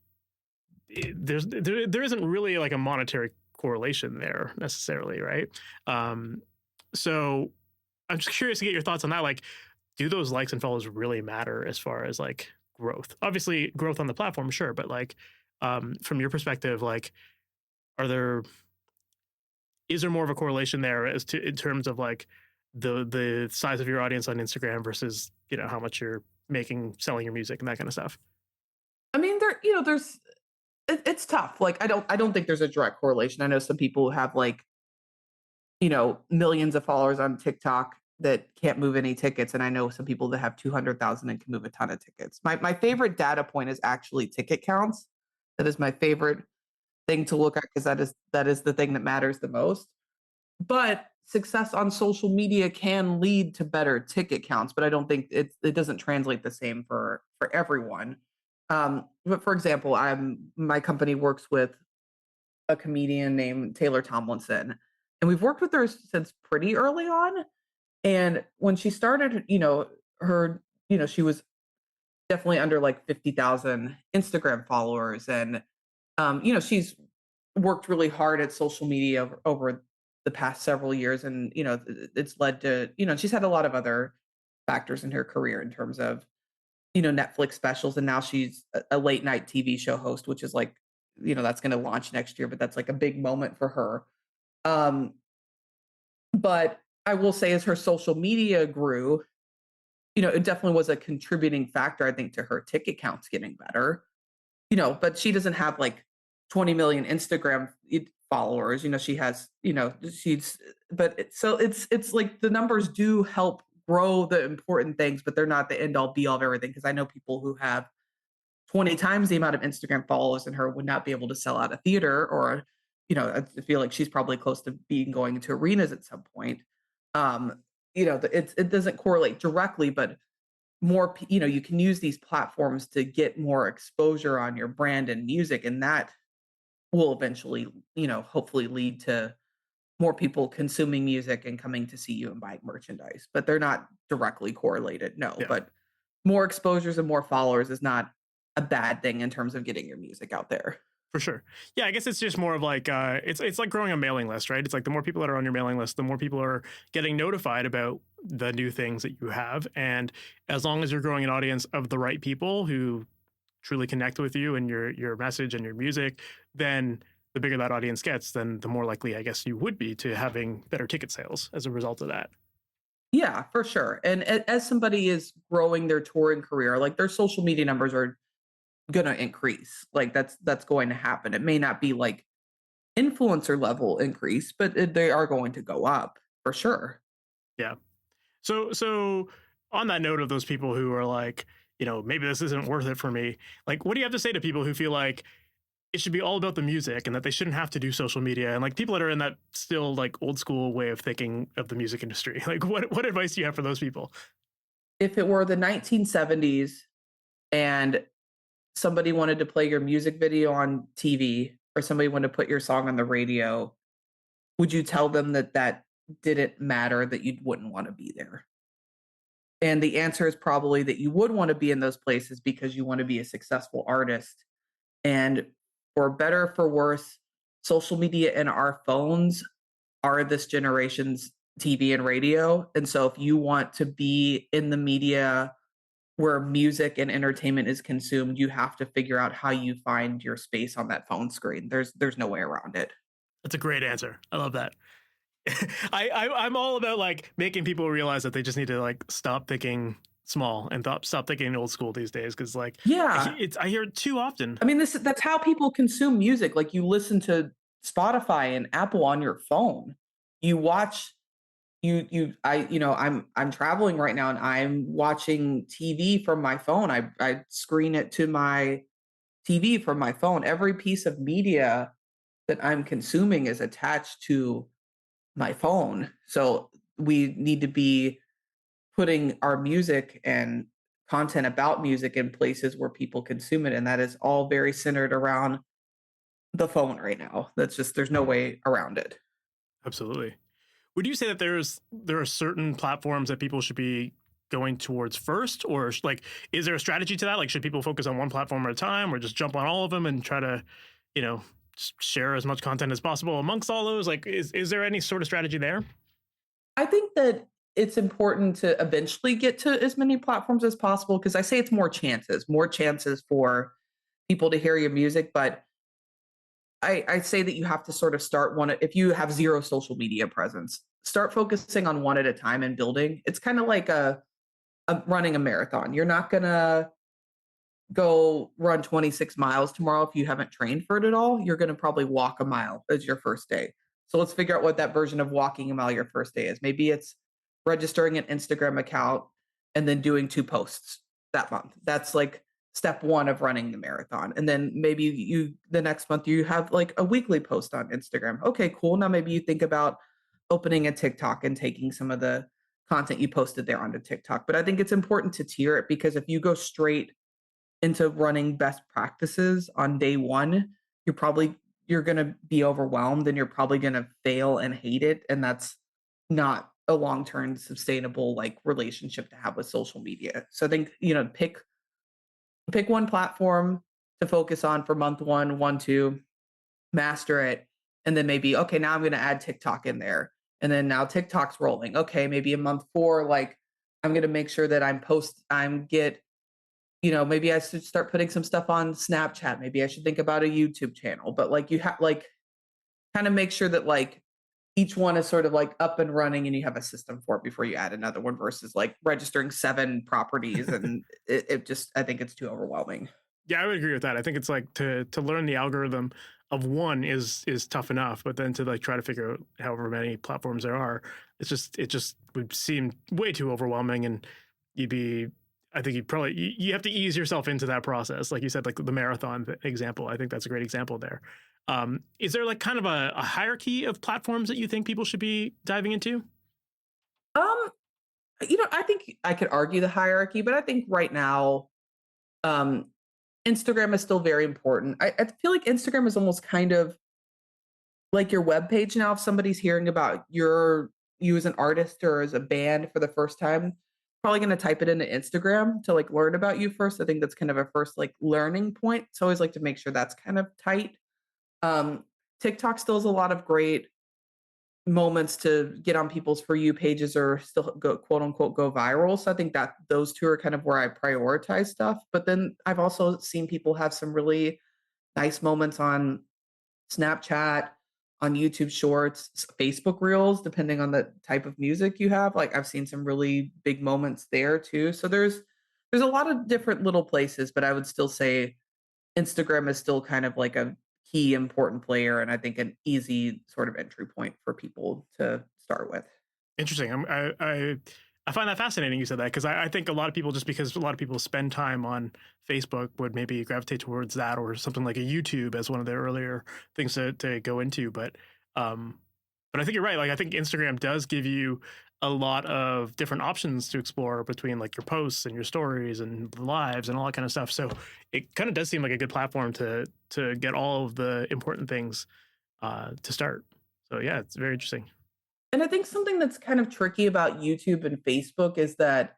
there isn't really like a monetary correlation there necessarily. Right. So I'm just curious to get your thoughts on that. Like, do those likes and follows really matter as far as like growth? Obviously growth on the platform, sure. But like, from your perspective, like, are there is there more of a correlation there as to in terms of like the size of your audience on Instagram versus how much you're making selling your music and that kind of stuff? I mean, it's tough. Like I don't think there's a direct correlation. I know some people who have like, millions of followers on TikTok that can't move any tickets. And I know some people that have 200,000 and can move a ton of tickets. My favorite data point is actually ticket counts. That is my favorite thing to look at because that is the thing that matters the most. But success on social media can lead to better ticket counts, but I don't think it doesn't translate the same for everyone. But for example, my company works with a comedian named Taylor Tomlinson, and we've worked with her since pretty early on. And when she started, she was definitely under like 50,000 Instagram followers, and she's worked really hard at social media over the past several years, and it's led to she's had a lot of other factors in her career in terms of Netflix specials, and now she's a late night TV show host, which is like that's going to launch next year, but that's like a big moment for her. Um, but I will say, as her social media grew, it definitely was a contributing factor, I think, to her ticket counts getting better. But she doesn't have like 20 million Instagram followers. She has, she's, but it's like the numbers do help grow the important things, but they're not the end all be all of everything. Because I know people who have 20 times the amount of Instagram followers than her would not be able to sell out a theater, or, I feel like she's probably close to being going into arenas at some point. It doesn't correlate directly, but you can use these platforms to get more exposure on your brand and music, and that will eventually, hopefully lead to more people consuming music and coming to see you and buying merchandise. But they're not directly correlated, no. Yeah. But more exposures and more followers is not a bad thing in terms of getting your music out there. For sure. Yeah, I guess it's just more of like it's like growing a mailing list, right? It's like the more people that are on your mailing list, the more people are getting notified about the new things that you have. And as long as you're growing an audience of the right people who truly connect with you and your message and your music, then the bigger that audience gets, then the more likely I guess you would be to having better ticket sales as a result of that. Yeah, for sure. And as somebody is growing their touring career, like their social media numbers are going to increase. Like that's going to happen. It may not be like influencer level increase, but they are going to go up for sure. Yeah. So on that note of those people who are like, maybe this isn't worth it for me. Like, what do you have to say to people who feel like it should be all about the music and that they shouldn't have to do social media, and like people that are in that still like old school way of thinking of the music industry? Like, what advice do you have for those people? If it were the 1970s and somebody wanted to play your music video on TV or somebody wanted to put your song on the radio, would you tell them that that didn't matter, that you wouldn't want to be there? And the answer is probably that you would want to be in those places because you want to be a successful artist. And for better or for worse, social media and our phones are this generation's TV and radio. And so if you want to be in the media where music and entertainment is consumed, you have to figure out how you find your space on that phone screen. There's no way around it. That's a great answer. I love that. I'm all about like making people realize that they just need to like stop thinking small and stop thinking old school these days, because like Yeah. I hear it too often. I mean, that's how people consume music. Like you listen to Spotify and Apple on your phone. You watch I'm traveling right now and I'm watching TV from my phone. I screen it to my TV from my phone. Every piece of media that I'm consuming is attached to my phone. So we need to be putting our music and content about music in places where people consume it. And that is all very centered around the phone right now. There's no way around it. Absolutely. Would you say that there are certain platforms that people should be going towards first, or like, is there a strategy to that? Like, should people focus on one platform at a time, or just jump on all of them and try to, you know, share as much content as possible amongst all those? Like, is there any sort of strategy there? I think that it's important to eventually get to as many platforms as possible because I say it's more chances for people to hear your music. But I say that you have to sort of start one. If you have zero social media presence, start focusing on one at a time and building. It's kind of like a running a marathon. You're not going to go run 26 miles tomorrow if you haven't trained for it at all. You're going to probably walk a mile as your first day. So let's figure out what that version of walking a mile your first day is. Maybe it's registering an Instagram account and then doing 2 posts that month. That's like step 1 of running the marathon. And then maybe the next month you have like a weekly post on Instagram. Okay, cool. Now maybe you think about opening a TikTok and taking some of the content you posted there onto TikTok. But I think it's important to tier it because if you go straight into running best practices on day 1, you're going to be overwhelmed and you're probably going to fail and hate it, and that's not a long-term sustainable like relationship to have with social media. So I think, pick one platform to focus on for month 1, 2, master it, and then maybe okay, now I'm going to add TikTok in there. And then now TikTok's rolling. Okay, maybe in month 4 like I'm going to make sure that maybe I should start putting some stuff on Snapchat. Maybe I should think about a YouTube channel. But like you have like kind of make sure that like each one is sort of like up and running and you have a system for it before you add another one versus like registering 7 properties and it just I think it's too overwhelming. Yeah, I would agree with that. I think it's like to learn the algorithm of one is tough enough, but then to like try to figure out however many platforms there are, it just would seem way too overwhelming, and you'd be I think you have to ease yourself into that process. Like you said, like the marathon example, I think that's a great example there. Is there like kind of a hierarchy of platforms that you think people should be diving into? Um, I think I could argue the hierarchy, but I think right now, um, Instagram is still very important. I feel like Instagram is almost kind of like your web page now. If somebody's hearing about you as an artist or as a band for the first time, probably going to type it into Instagram to like learn about you first. I think that's kind of a first like learning point. So I always like to make sure that's kind of tight. Um, TikTok still has a lot of great moments to get on people's for you pages or still go quote unquote go viral. So I think that those 2 are kind of where I prioritize stuff. But then I've also seen people have some really nice moments on Snapchat, on YouTube Shorts, Facebook Reels, depending on the type of music you have. Like I've seen some really big moments there too. So there's a lot of different little places, but I would still say Instagram is still kind of like a key important player and I think an easy sort of entry point for people to start with. Interesting. I find that fascinating you said that, because I think a lot of people, just because a lot of people spend time on Facebook, would maybe gravitate towards that or something like a YouTube as one of the earlier things to go into. Um, but I think you're right. Like, I think Instagram does give you a lot of different options to explore between like your posts and your stories and the lives and all that kind of stuff. So it kind of does seem like a good platform to get all of the important things to start. So yeah, it's very interesting. And I think something that's kind of tricky about YouTube and Facebook is that,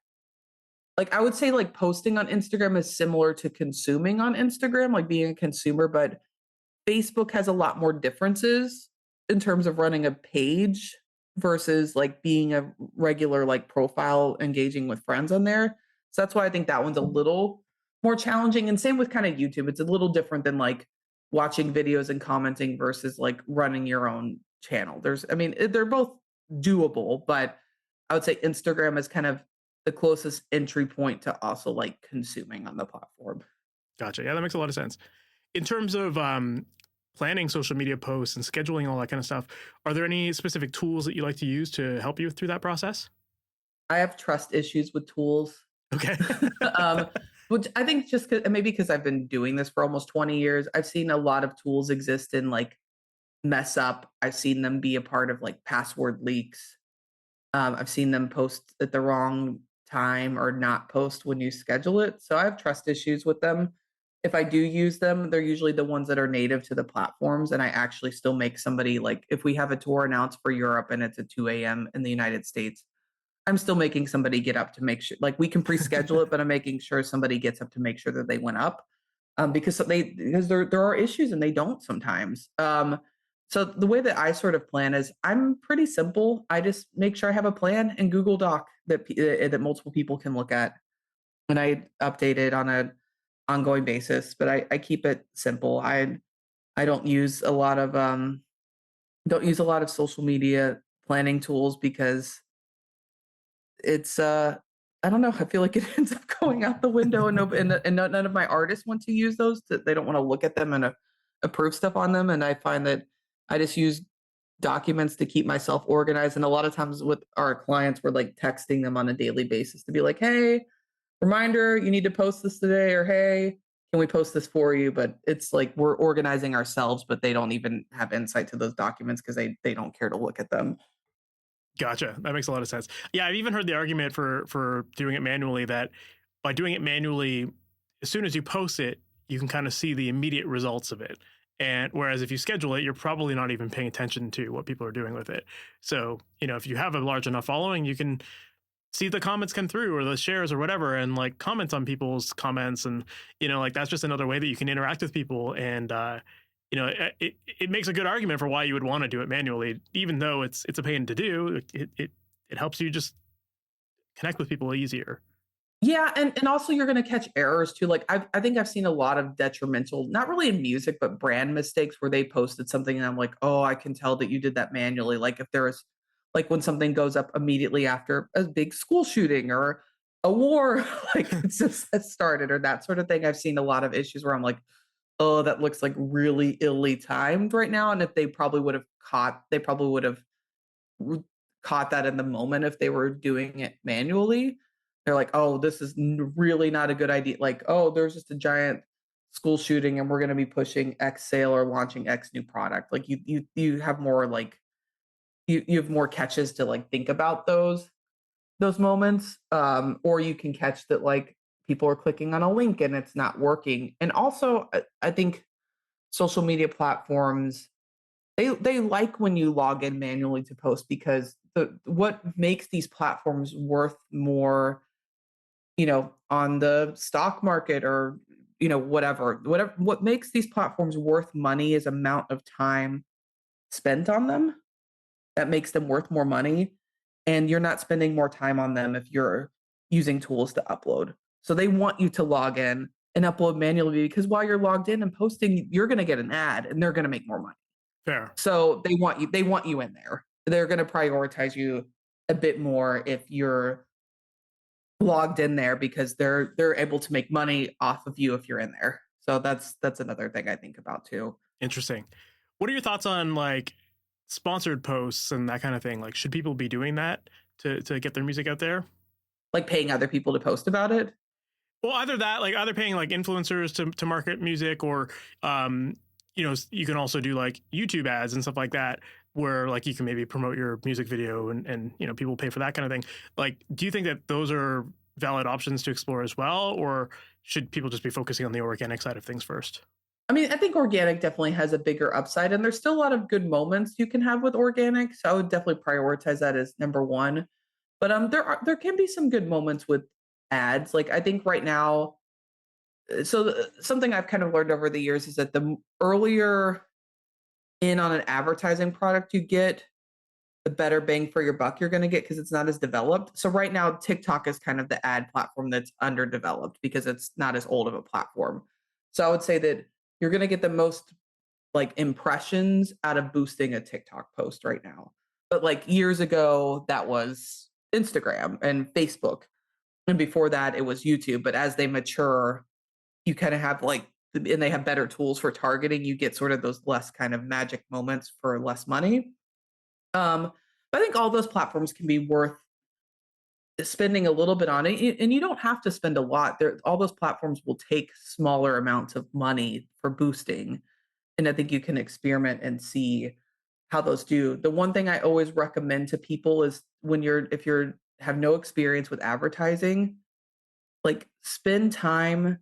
like, I would say, like, posting on Instagram is similar to consuming on Instagram, like being a consumer, but Facebook has a lot more differences in terms of running a page versus like being a regular like profile engaging with friends on there. So that's why I think that one's a little more challenging. And same with kind of YouTube. It's a little different than like watching videos and commenting versus like running your own channel. I mean, they're both doable, but I would say Instagram is kind of the closest entry point to also like consuming on the platform. Gotcha. Yeah, that makes a lot of sense. In terms of planning social media posts and scheduling all that kind of stuff, are there any specific tools that you like to use to help you through that process? I have trust issues with tools. Okay. um, which I think just maybe because I've been doing this for almost 20 years, I've seen a lot of tools exist and like mess up. I've seen them be a part of like password leaks. I've seen them post at the wrong time or not post when you schedule it. So I have trust issues with them. If I do use them, they're usually the ones that are native to the platforms. And I actually still make somebody, like, if we have a tour announced for Europe and it's at 2 a.m. in the United States, I'm still making somebody get up to make sure, like, we can pre-schedule it, but I'm making sure somebody gets up to make sure that they went up, because there are issues and they don't sometimes. So the way that I sort of plan is I'm pretty simple. I just make sure I have a plan in Google Doc that multiple people can look at, and I update it on a ongoing basis. But I keep it simple. I don't use a lot of social media planning tools because it's I don't know. I feel like it ends up going out the window, and none of my artists want to use those. They don't want to look at them and approve stuff on them. And I find that I just use documents to keep myself organized. And a lot of times with our clients, we're like texting them on a daily basis to be like, "Hey, reminder, you need to post this today," or "Hey, can we post this for you?" But it's like we're organizing ourselves, but they don't even have insight to those documents because they don't care to look at them. Gotcha. That makes a lot of sense. Yeah, I've even heard the argument for doing it manually, that by doing it manually, as soon as you post it, you can kind of see the immediate results of it. And whereas if you schedule it, you're probably not even paying attention to what people are doing with it. So, if you have a large enough following, you can see the comments come through or the shares or whatever, and like comment on people's comments. And, like, that's just another way that you can interact with people. And, it makes a good argument for why you would want to do it manually, even though it's a pain to do. It helps you just connect with people easier. Yeah, and also you're gonna catch errors too. Like I think I've seen a lot of detrimental, not really in music, but brand mistakes where they posted something and I'm like, oh, I can tell that you did that manually. Like if there was, like, when something goes up immediately after a big school shooting or a war, like it's just has started or that sort of thing. I've seen a lot of issues where I'm like, oh, that looks like really illy timed right now. And if they probably would have r- caught that in the moment if they were doing it manually. They're like, "Oh, this is really not a good idea." Like, "Oh, there's just a giant school shooting, and we're going to be pushing X sale or launching X new product." Like, you have more like you have more catches to like think about those moments, or you can catch that like people are clicking on a link and it's not working. And also, I think social media platforms, they like when you log in manually to post because what makes these platforms worth more, on the stock market or, whatever, what makes these platforms worth money is amount of time spent on them that makes them worth more money. And you're not spending more time on them if you're using tools to upload. So they want you to log in and upload manually because while you're logged in and posting, you're going to get an ad and they're going to make more money. Fair. So they want you in there. They're going to prioritize you a bit more if you're logged in there because they're able to make money off of you if you're in there. So that's another thing I think about too. Interesting. What are your thoughts on like sponsored posts and that kind of thing? Like, should people be doing that? to get their music out there? Like paying other people to post about it? Well, either that, like either paying like influencers to market music, or um, you can also do like YouTube ads and stuff like that, where like you can maybe promote your music video, and people pay for that kind of thing. Like, do you think that those are valid options to explore as well, or should people just be focusing on the organic side of things first? I mean, I think organic definitely has a bigger upside, and there's still a lot of good moments you can have with organic. So I would definitely prioritize that as number one. But there can be some good moments with ads. Like I think right now, something I've kind of learned over the years is that the earlier in on an advertising product you get, the better bang for your buck you're going to get because it's not as developed. So right now, TikTok is kind of the ad platform that's underdeveloped because it's not as old of a platform. So I would say that you're going to get the most like impressions out of boosting a TikTok post right now. But like years ago, that was Instagram and Facebook. And before that, it was YouTube. But as they mature, you kind of have like, and they have better tools for targeting, you get sort of those less kind of magic moments for less money. But I think all those platforms can be worth spending a little bit on it, and you don't have to spend a lot. There, all those platforms will take smaller amounts of money for boosting, and I think you can experiment and see how those do. The one thing I always recommend to people is if you're have no experience with advertising, like spend time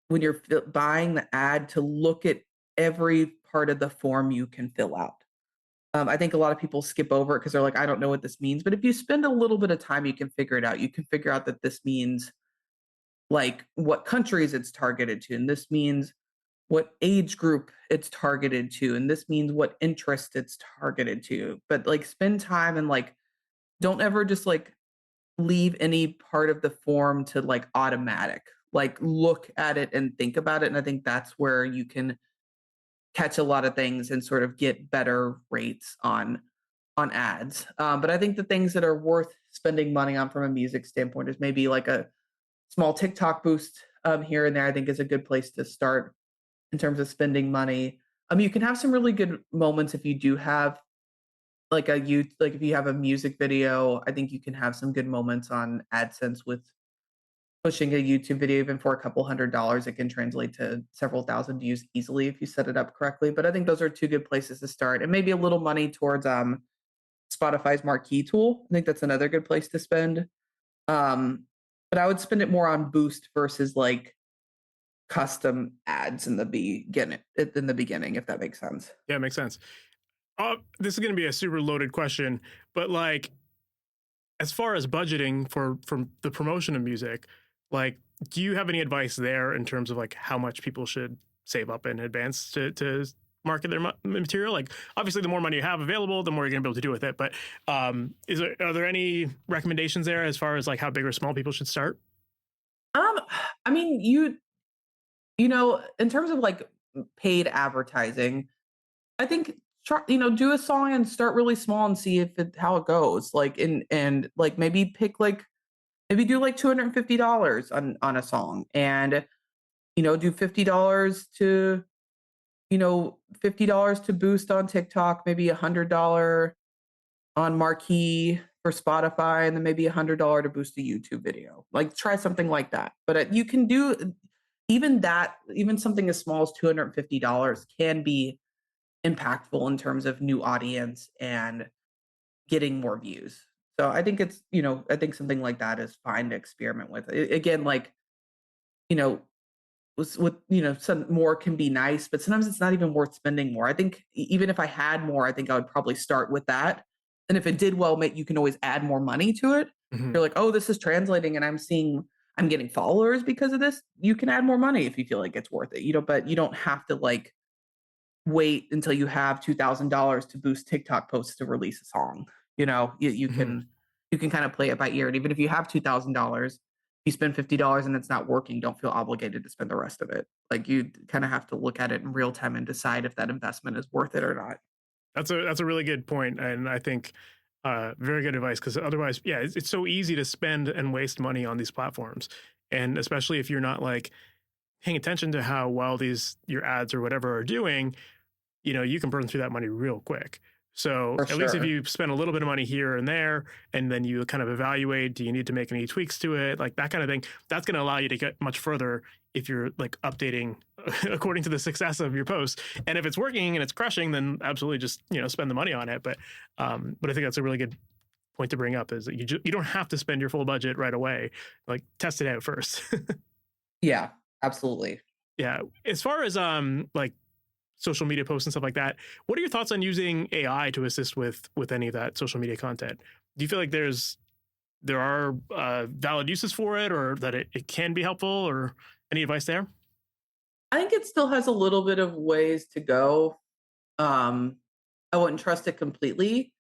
when you're buying the ad to look at every part of the form you can fill out. I think a lot of people skip over it because they're like, I don't know what this means. But if you spend a little bit of time, you can figure it out. You can figure out that this means like what countries it's targeted to, and this means what age group it's targeted to, and this means what interest it's targeted to. But like spend time and like don't ever just like leave any part of the form to like automatic. Like look at it and think about it. And I think that's where you can catch a lot of things and sort of get better rates on ads. But I think the things that are worth spending money on from a music standpoint is maybe like a small TikTok boost here and there. I think is a good place to start in terms of spending money. You can have some really good moments if you do have like if you have a music video. I think you can have some good moments on AdSense with pushing a YouTube video even for a couple $100. It can translate to several thousand views easily if you set it up correctly. But I think those are two good places to start, and maybe a little money towards Spotify's marquee tool. I think that's another good place to spend. Um, but I would spend it more on boost versus like custom ads in the beginning, if that makes sense. Yeah, it makes sense. This is going to be a super loaded question, but like, as far as budgeting for from the promotion of music, like, do you have any advice there in terms of like how much people should save up in advance to market their material? Like, obviously, the more money you have available, the more you're gonna be able to do with it. But are there any recommendations there as far as like how big or small people should start? Um, I mean, in terms of like paid advertising, I think do a song and start really small and see how it goes. Like and like maybe do like $250 on a song, and do $50 to boost on TikTok, maybe $100 on marquee for Spotify, and then maybe $100 to boost a YouTube video. Like try something like that. But you can do even that, even something as small as $250 can be impactful in terms of new audience and getting more views. So I think I think something like that is fine to experiment with. Again, like, you know, some more can be nice, but sometimes it's not even worth spending more. I think even if I had more, I think I would probably start with that. And if it did well, you can always add more money to it. Mhm. You're like, oh, this is translating and I'm getting followers because of this. You can add more money if you feel like it's worth it. But you don't have to like wait until you have $2,000 to boost TikTok posts to release a song. You Mhm. can kind of play it by ear. And even if you have $2,000, you spend $50 and it's not working, don't feel obligated to spend the rest of it. Like you kind of have to look at it in real time and decide if that investment is worth it or not. That's a really good point, and I think very good advice, because otherwise, yeah, it's so easy to spend and waste money on these platforms, and especially if you're not like paying attention to how well these your ads or whatever are doing, you can burn through that money real quick. So For at least if sure. you spend a little bit of money here and there, and then you kind of evaluate, do you need to make any tweaks to it, like that kind of thing, that's going to allow you to get much further if you're like updating according to the success of your post. And if it's working and it's crushing, then absolutely just spend the money on it. But I think that's a really good point to bring up, is that you don't have to spend your full budget right away. Like test it out first. Yeah, absolutely. Yeah. As far as like social media posts and stuff like that, what are your thoughts on using AI to assist with any of that social media content? Do you feel like there are valid uses for it, or that it can be helpful, or any advice there? I think it still has a little bit of ways to go. Um, I wouldn't trust it completely.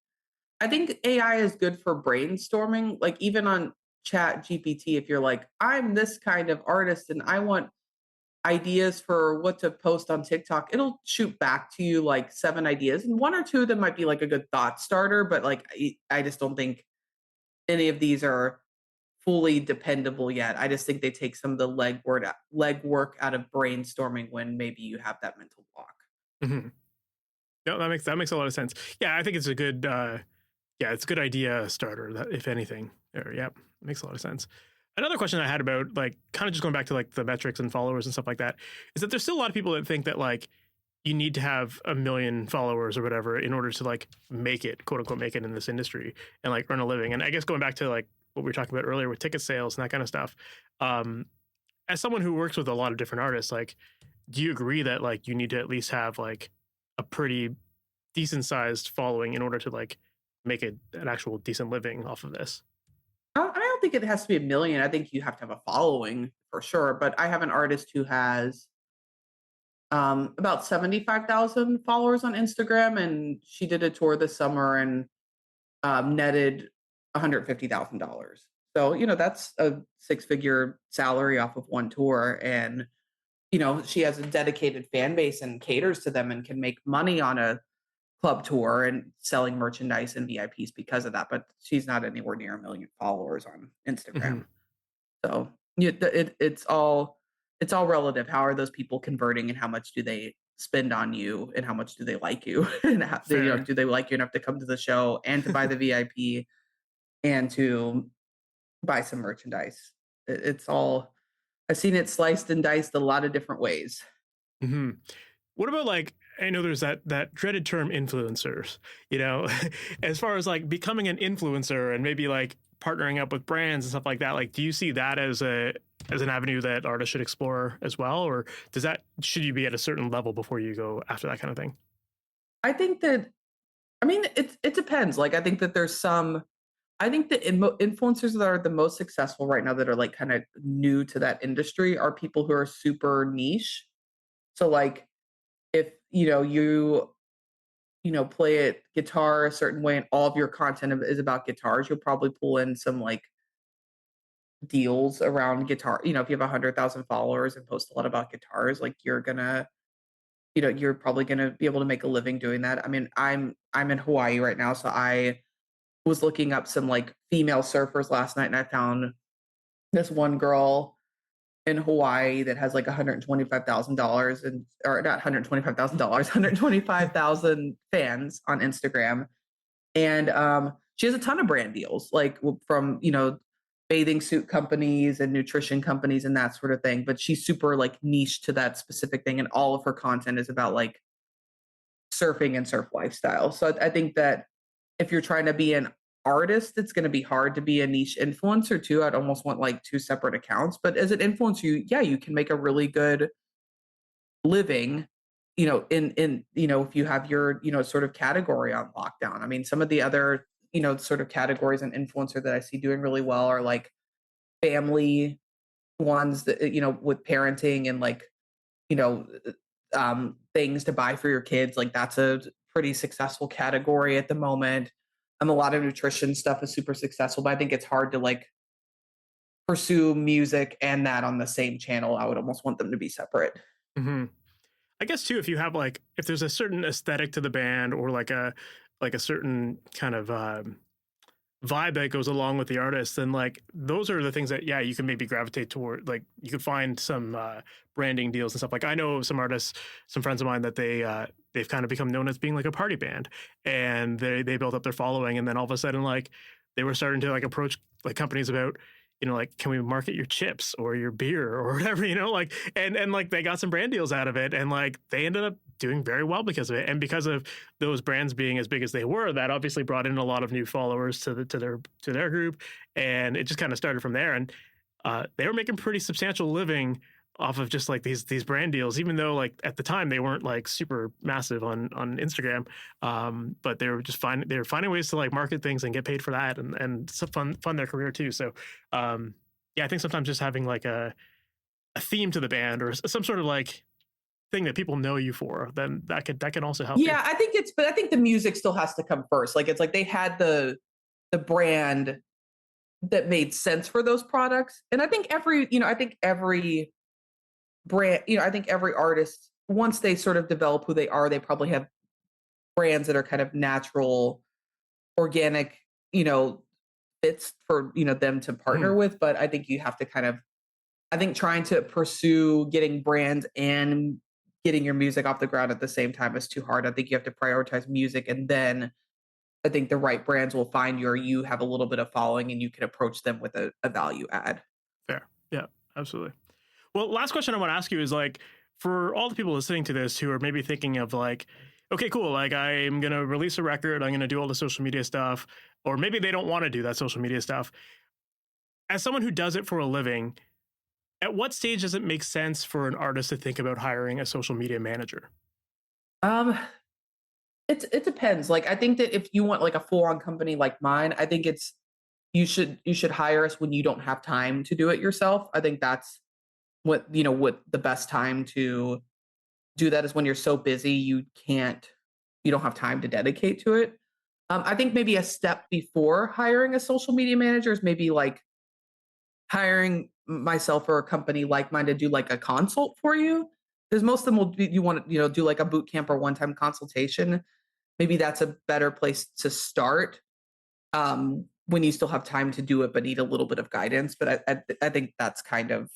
I think AI is good for brainstorming, like even on Chat GPT, if you're like, I'm this kind of artist and I want ideas for what to post on TikTok, it'll shoot back to you like 7 ideas. And one or two of them might be like a good thought starter, but like I just don't think any of these are fully dependable yet. I just think they take some of the legwork out of brainstorming when maybe you have that mental block. Hmm. No, that makes a lot of sense. Yeah, I think it's a good it's a good idea starter, that, if anything. There, yeah, makes a lot of sense. Another question I had about, like, kind of just going back to like the metrics and followers and stuff like that, is that there's still a lot of people that think that like you need to have 1 million followers or whatever in order to like make it, quote unquote, make it in this industry and like earn a living. And I guess going back to like what we were talking about earlier with ticket sales and that kind of stuff, um, as someone who works with a lot of different artists, like, do you agree that like you need to at least have like a pretty decent sized following in order to like make it an actual decent living off of this? I don't think it has to be 1 million. I think you have to have a following for sure. But I have an artist who has about 75,000 followers on Instagram, and she did a tour this summer and netted $150,000. So, that's a 6 figure salary off of one tour. And, she has a dedicated fan base and caters to them and can make money on a club tour and selling merchandise and VIPs because of that. But she's not anywhere near 1 million followers on Hmm. Instagram. So it's all relative. How are those people converting, and how much do they spend on you, and how much do they like you, and Fair. do they like you enough to come to the show and to buy the VIP and to buy some merchandise? It's all. I've seen it sliced and diced a lot of different ways. Hmm. What about, like, I know there's that dreaded term influencers, you know, as far as like becoming an influencer and maybe like partnering up with brands and stuff like that. Like, do you see that as an avenue that artists should explore as well, or should you be at a certain level before you go after that kind of thing? I think that. I mean, it depends. Like, I think that there's some. I think the influencers that are the most successful right now, that are like kind of new to that industry, are people who are super niche. So like, if play it guitar a certain way and all of your content is about guitars, you'll probably pull in some like deals around guitar. If you have 100,000 followers and post a lot about guitars, like you're probably gonna be able to make a living doing that. I mean, I'm in Hawaii right now, so I was looking up some like female surfers last night, and I found this one girl in Hawaii that has like $125,000, and or not $125,000, 125,000 fans on Instagram. And she has a ton of brand deals, like from bathing suit companies and nutrition companies and that sort of thing. But she's super like niche to that specific thing, and all of her content is about like surfing and surf lifestyle. So I think that if you're trying to be an artist, it's going to be hard to be a niche influencer too. I'd almost want like two separate accounts. But as an influencer, you can make a really good living, if you have your, sort of category on lockdown. I mean, some of the other, sort of categories and influencer that I see doing really well are like family ones that, with parenting and like, you know, things to buy for your kids. Like that's a pretty successful category at the moment. A lot of nutrition stuff is super successful, but I think it's hard to like pursue music and that on the same channel. I would almost want them to be separate. Hmm. I guess too, if you have like, if there's a certain aesthetic to the band, or like a certain kind of vibe that goes along with the artist, then like those are the things that, yeah, you can maybe gravitate toward. Like you could find some branding deals and stuff. Like I know some artists, some friends of mine, that they've kind of become known as being like a party band, and they built up their following, and then all of a sudden like they were starting to like approach like companies about, like, can we market your chips or your beer or whatever, like, and like they got some brand deals out of it, and like they ended up doing very well because of it, and because of those brands being as big as they were, that obviously brought in a lot of new followers to their group, and it just kind of started from there, and they were making pretty substantial living off of just like these brand deals, even though like at the time they weren't like super massive on Instagram, but they were just finding ways to like market things and get paid for that, and fund their career too. So yeah, I think sometimes just having like a theme to the band or some sort of like thing that people know you for, then that can also help you. Yeah, but I think the music still has to come first. Like it's like they had the brand that made sense for those products, and I think every brand, I think every artist, once they sort of develop who they are, they probably have brands that are kind of natural, organic, fits for, them to partner with. But I think you have to I think trying to pursue getting brands and getting your music off the ground at the same time is too hard. I think you have to prioritize music, and then I think the right brands will find you have a little bit of following, and you can approach them with a value add. Fair. Yeah, absolutely. Well, last question I want to ask you is like, for all the people listening to this who are maybe thinking of like, okay, cool, like I'm going to release a record, I'm going to do all the social media stuff, or maybe they don't want to do that social media stuff. As someone who does it for a living, at what stage does it make sense for an artist to think about hiring a social media manager? It depends. Like I think that if you want like a full-on company like mine, I think you should hire us when you don't have time to do it yourself. I think that's what the best time to do that is when you're so busy you don't have time to dedicate to it. I think maybe a step before hiring a social media manager is maybe like hiring myself or a company like mine to do like a consult for you, because most of them will you want to do like a boot camp or one-time consultation. Maybe that's a better place to start when you still have time to do it but need a little bit of guidance. But I think that's kind of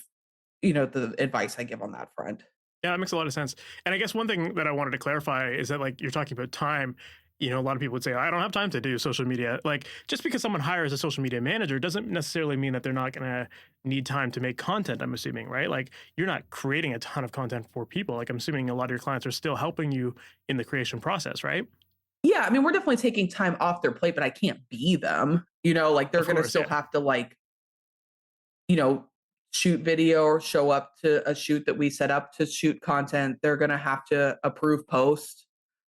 the advice I give on that front. Yeah, that makes a lot of sense. And I guess one thing that I wanted to clarify is that like you're talking about time, a lot of people would say, I don't have time to do social media. Like just because someone hires a social media manager doesn't necessarily mean that they're not going to need time to make content, I'm assuming, right? Like you're not creating a ton of content for people. Like I'm assuming a lot of your clients are still helping you in the creation process, right? Yeah, I mean, we're definitely taking time off their plate, but I can't be them. Like they're going to still have to like, shoot video or show up to a shoot that we set up to shoot content. They're going to have to approve posts.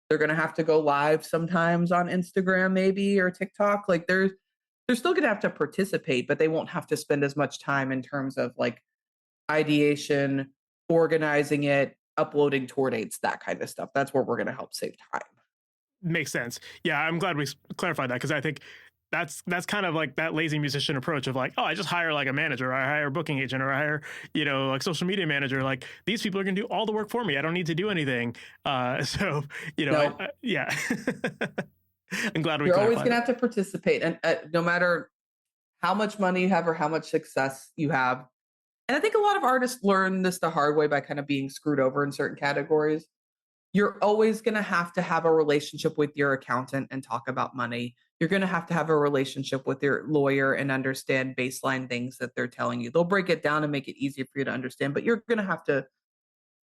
They're going to have to go live sometimes on Instagram, maybe, or TikTok. Like they're still going to have to participate, but they won't have to spend as much time in terms of like ideation, organizing it, uploading tour dates, that kind of stuff. That's where we're going to help save time. Makes sense. Yeah, I'm glad we clarified that, because I think that's kind of like that lazy musician approach of like, oh, I just hire like a manager, or I hire a booking agent, or I hire, like social media manager. Like these people are going to do all the work for me. I don't need to do anything. So, No. yeah. I'm glad we You're always clarified going to that. have to participate. And no matter how much money you have or how much success you have. And I think a lot of artists learn this the hard way by kind of being screwed over in certain categories. You're always going to have a relationship with your accountant and talk about money. You're going to have a relationship with your lawyer and understand baseline things that they're telling you. They'll break it down and make it easier for you to understand, but you're going to have to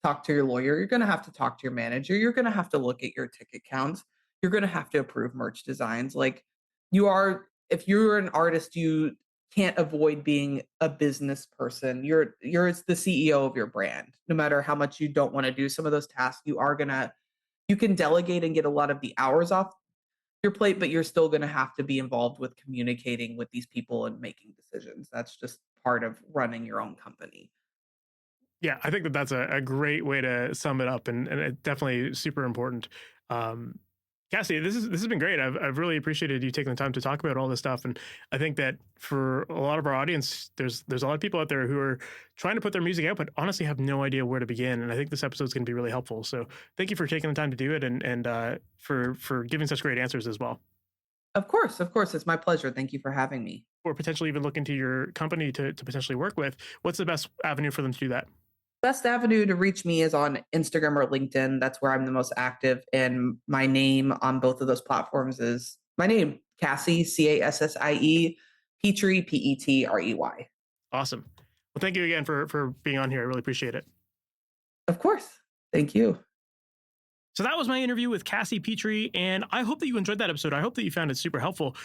talk to your lawyer. You're going to have to talk to your manager. You're going to have to look at your ticket counts. You're going to have to approve merch designs. Like if you're an artist, you can't avoid being a business person. You're the CEO of your brand. No matter how much you don't want to do some of those tasks, you can delegate and get a lot of the hours off your plate, but you're still going to have to be involved with communicating with these people and making decisions. That's just part of running your own company. Yeah, I think that's a great way to sum it up, and it's definitely super important. Cassie, this has been great. I've really appreciated you taking the time to talk about all this stuff, and I think that for a lot of our audience, there's a lot of people out there who are trying to put their music out, but honestly have no idea where to begin. And I think this episode is going to be really helpful. So thank you for taking the time to do it, and for giving such great answers as well. Of course, it's my pleasure. Thank you for having me. Or potentially even look into your company to potentially work with. What's the best avenue for them to do that? best avenue to reach me is on Instagram or LinkedIn. That's where I'm the most active. And my name on both of those platforms is my name, Cassie, Cassie, Petrey, Petrey. Awesome. Well, thank you again for being on here. I really appreciate it. Of course. Thank you. So that was my interview with Cassie Petrey, and I hope that you enjoyed that episode. I hope that you found it super helpful.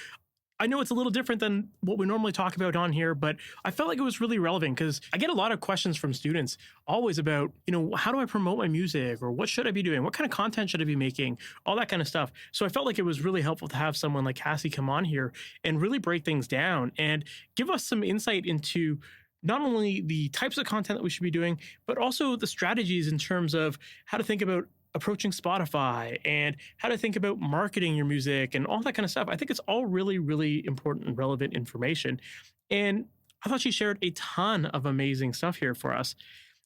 I know it's a little different than what we normally talk about on here, but I felt like it was really relevant because I get a lot of questions from students always about, how do I promote my music, or what should I be doing? What kind of content should I be making? All that kind of stuff. So I felt like it was really helpful to have someone like Cassie come on here and really break things down and give us some insight into not only the types of content that we should be doing, but also the strategies in terms of how to think about approaching Spotify and how to think about marketing your music and all that kind of stuff. I think it's all really, really important and relevant information. And I thought she shared a ton of amazing stuff here for us.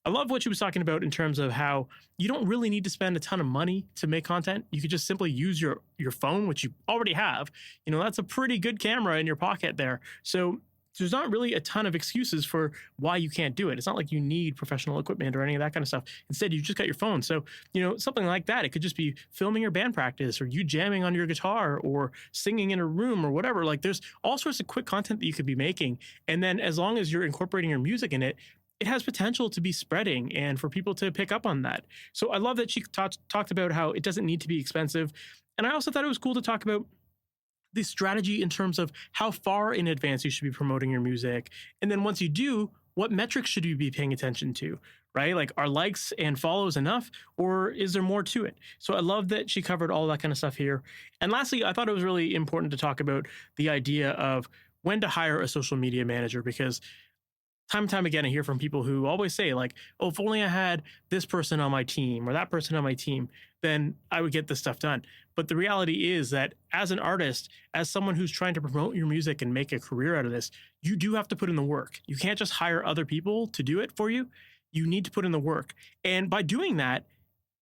I love what she was talking about in terms of how you don't really need to spend a ton of money to make content. You could just simply use your phone, which you already have. That's a pretty good camera in your pocket there. So there's not really a ton of excuses for why you can't do it. It's not like you need professional equipment or any of that kind of stuff. Instead, you just got your phone. So, something like that, it could just be filming your band practice or you jamming on your guitar or singing in a room or whatever. Like there's all sorts of quick content that you could be making. And then as long as you're incorporating your music in it, it has potential to be spreading and for people to pick up on that. So I love that she talked about how it doesn't need to be expensive. And I also thought it was cool to talk about the strategy in terms of how far in advance you should be promoting your music. And then once you do, what metrics should you be paying attention to, right? Like, are likes and follows enough, or is there more to it? So I love that she covered all that kind of stuff here. And lastly, I thought it was really important to talk about the idea of when to hire a social media manager, because time and time again, I hear from people who always say like, oh, if only I had this person on my team or that person on my team, then I would get this stuff done. But the reality is that as an artist, as someone who's trying to promote your music and make a career out of this, you do have to put in the work. You can't just hire other people to do it for you. You need to put in the work. And by doing that,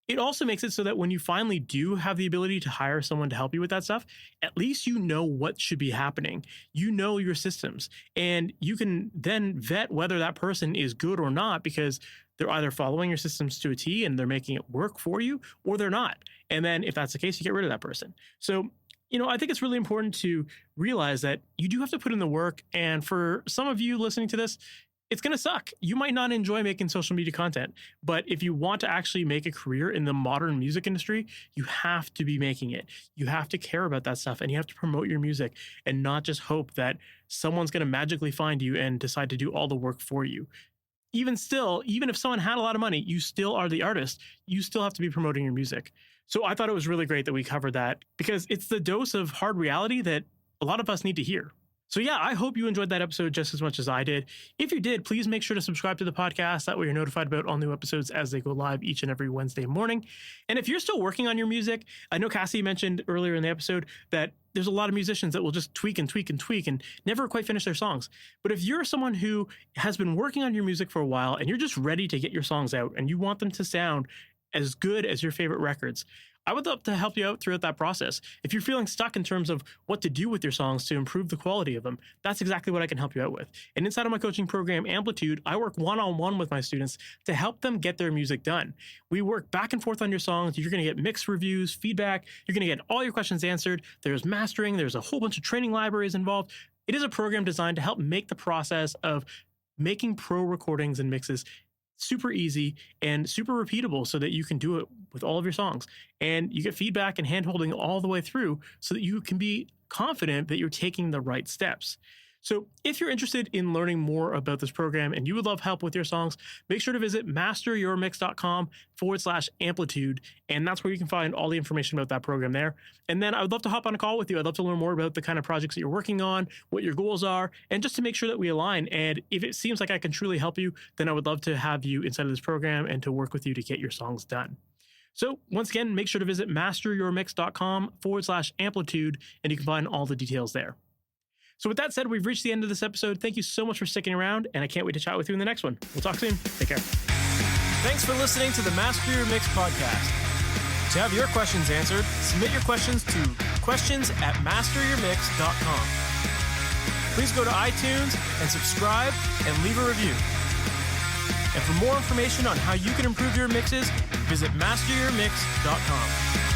it also makes it so that when you finally do have the ability to hire someone to help you with that stuff, at least you know what should be happening. You know your systems, and you can then vet whether that person is good or not, because they're either following your systems to a T and they're making it work for you, or they're not. And then if that's the case, you get rid of that person. So, I think it's really important to realize that you do have to put in the work. And for some of you listening to this, it's going to suck. You might not enjoy making social media content, but if you want to actually make a career in the modern music industry, you have to be making it. You have to care about that stuff, and you have to promote your music and not just hope that someone's going to magically find you and decide to do all the work for you. Even if someone had a lot of money, you still are the artist. You still have to be promoting your music. So I thought it was really great that we covered that, because it's the dose of hard reality that a lot of us need to hear. So yeah, I hope you enjoyed that episode just as much as I did. If you did, please make sure to subscribe to the podcast. That way you're notified about all new episodes as they go live each and every Wednesday morning. And if you're still working on your music, I know Cassie mentioned earlier in the episode that there's a lot of musicians that will just tweak and never quite finish their songs. But if you're someone who has been working on your music for a while and you're just ready to get your songs out and you want them to sound as good as your favorite records, I would love to help you out throughout that process. If you're feeling stuck in terms of what to do with your songs to improve the quality of them, that's exactly what I can help you out with. And inside of my coaching program, Amplitude, I work one-on-one with my students to help them get their music done. We work back and forth on your songs. You're going to get mixed reviews, feedback. You're going to get all your questions answered. There's mastering. There's a whole bunch of training libraries involved. It is a program designed to help make the process of making pro recordings and mixes super easy and super repeatable so that you can do it with all of your songs. And you get feedback and hand-holding all the way through so that you can be confident that you're taking the right steps. So if you're interested in learning more about this program and you would love help with your songs, make sure to visit masteryourmix.com/amplitude. And that's where you can find all the information about that program there. And then I would love to hop on a call with you. I'd love to learn more about the kind of projects that you're working on, what your goals are, and just to make sure that we align. And if it seems like I can truly help you, then I would love to have you inside of this program and to work with you to get your songs done. So once again, make sure to visit masteryourmix.com/amplitude, and you can find all the details there. So with that said, we've reached the end of this episode. Thank you so much for sticking around, and I can't wait to chat with you in the next one. We'll talk soon. Take care. Thanks for listening to the Master Your Mix podcast. To have your questions answered, submit your questions to questions@masteryourmix.com. Please go to iTunes and subscribe and leave a review. And for more information on how you can improve your mixes, visit MasterYourMix.com.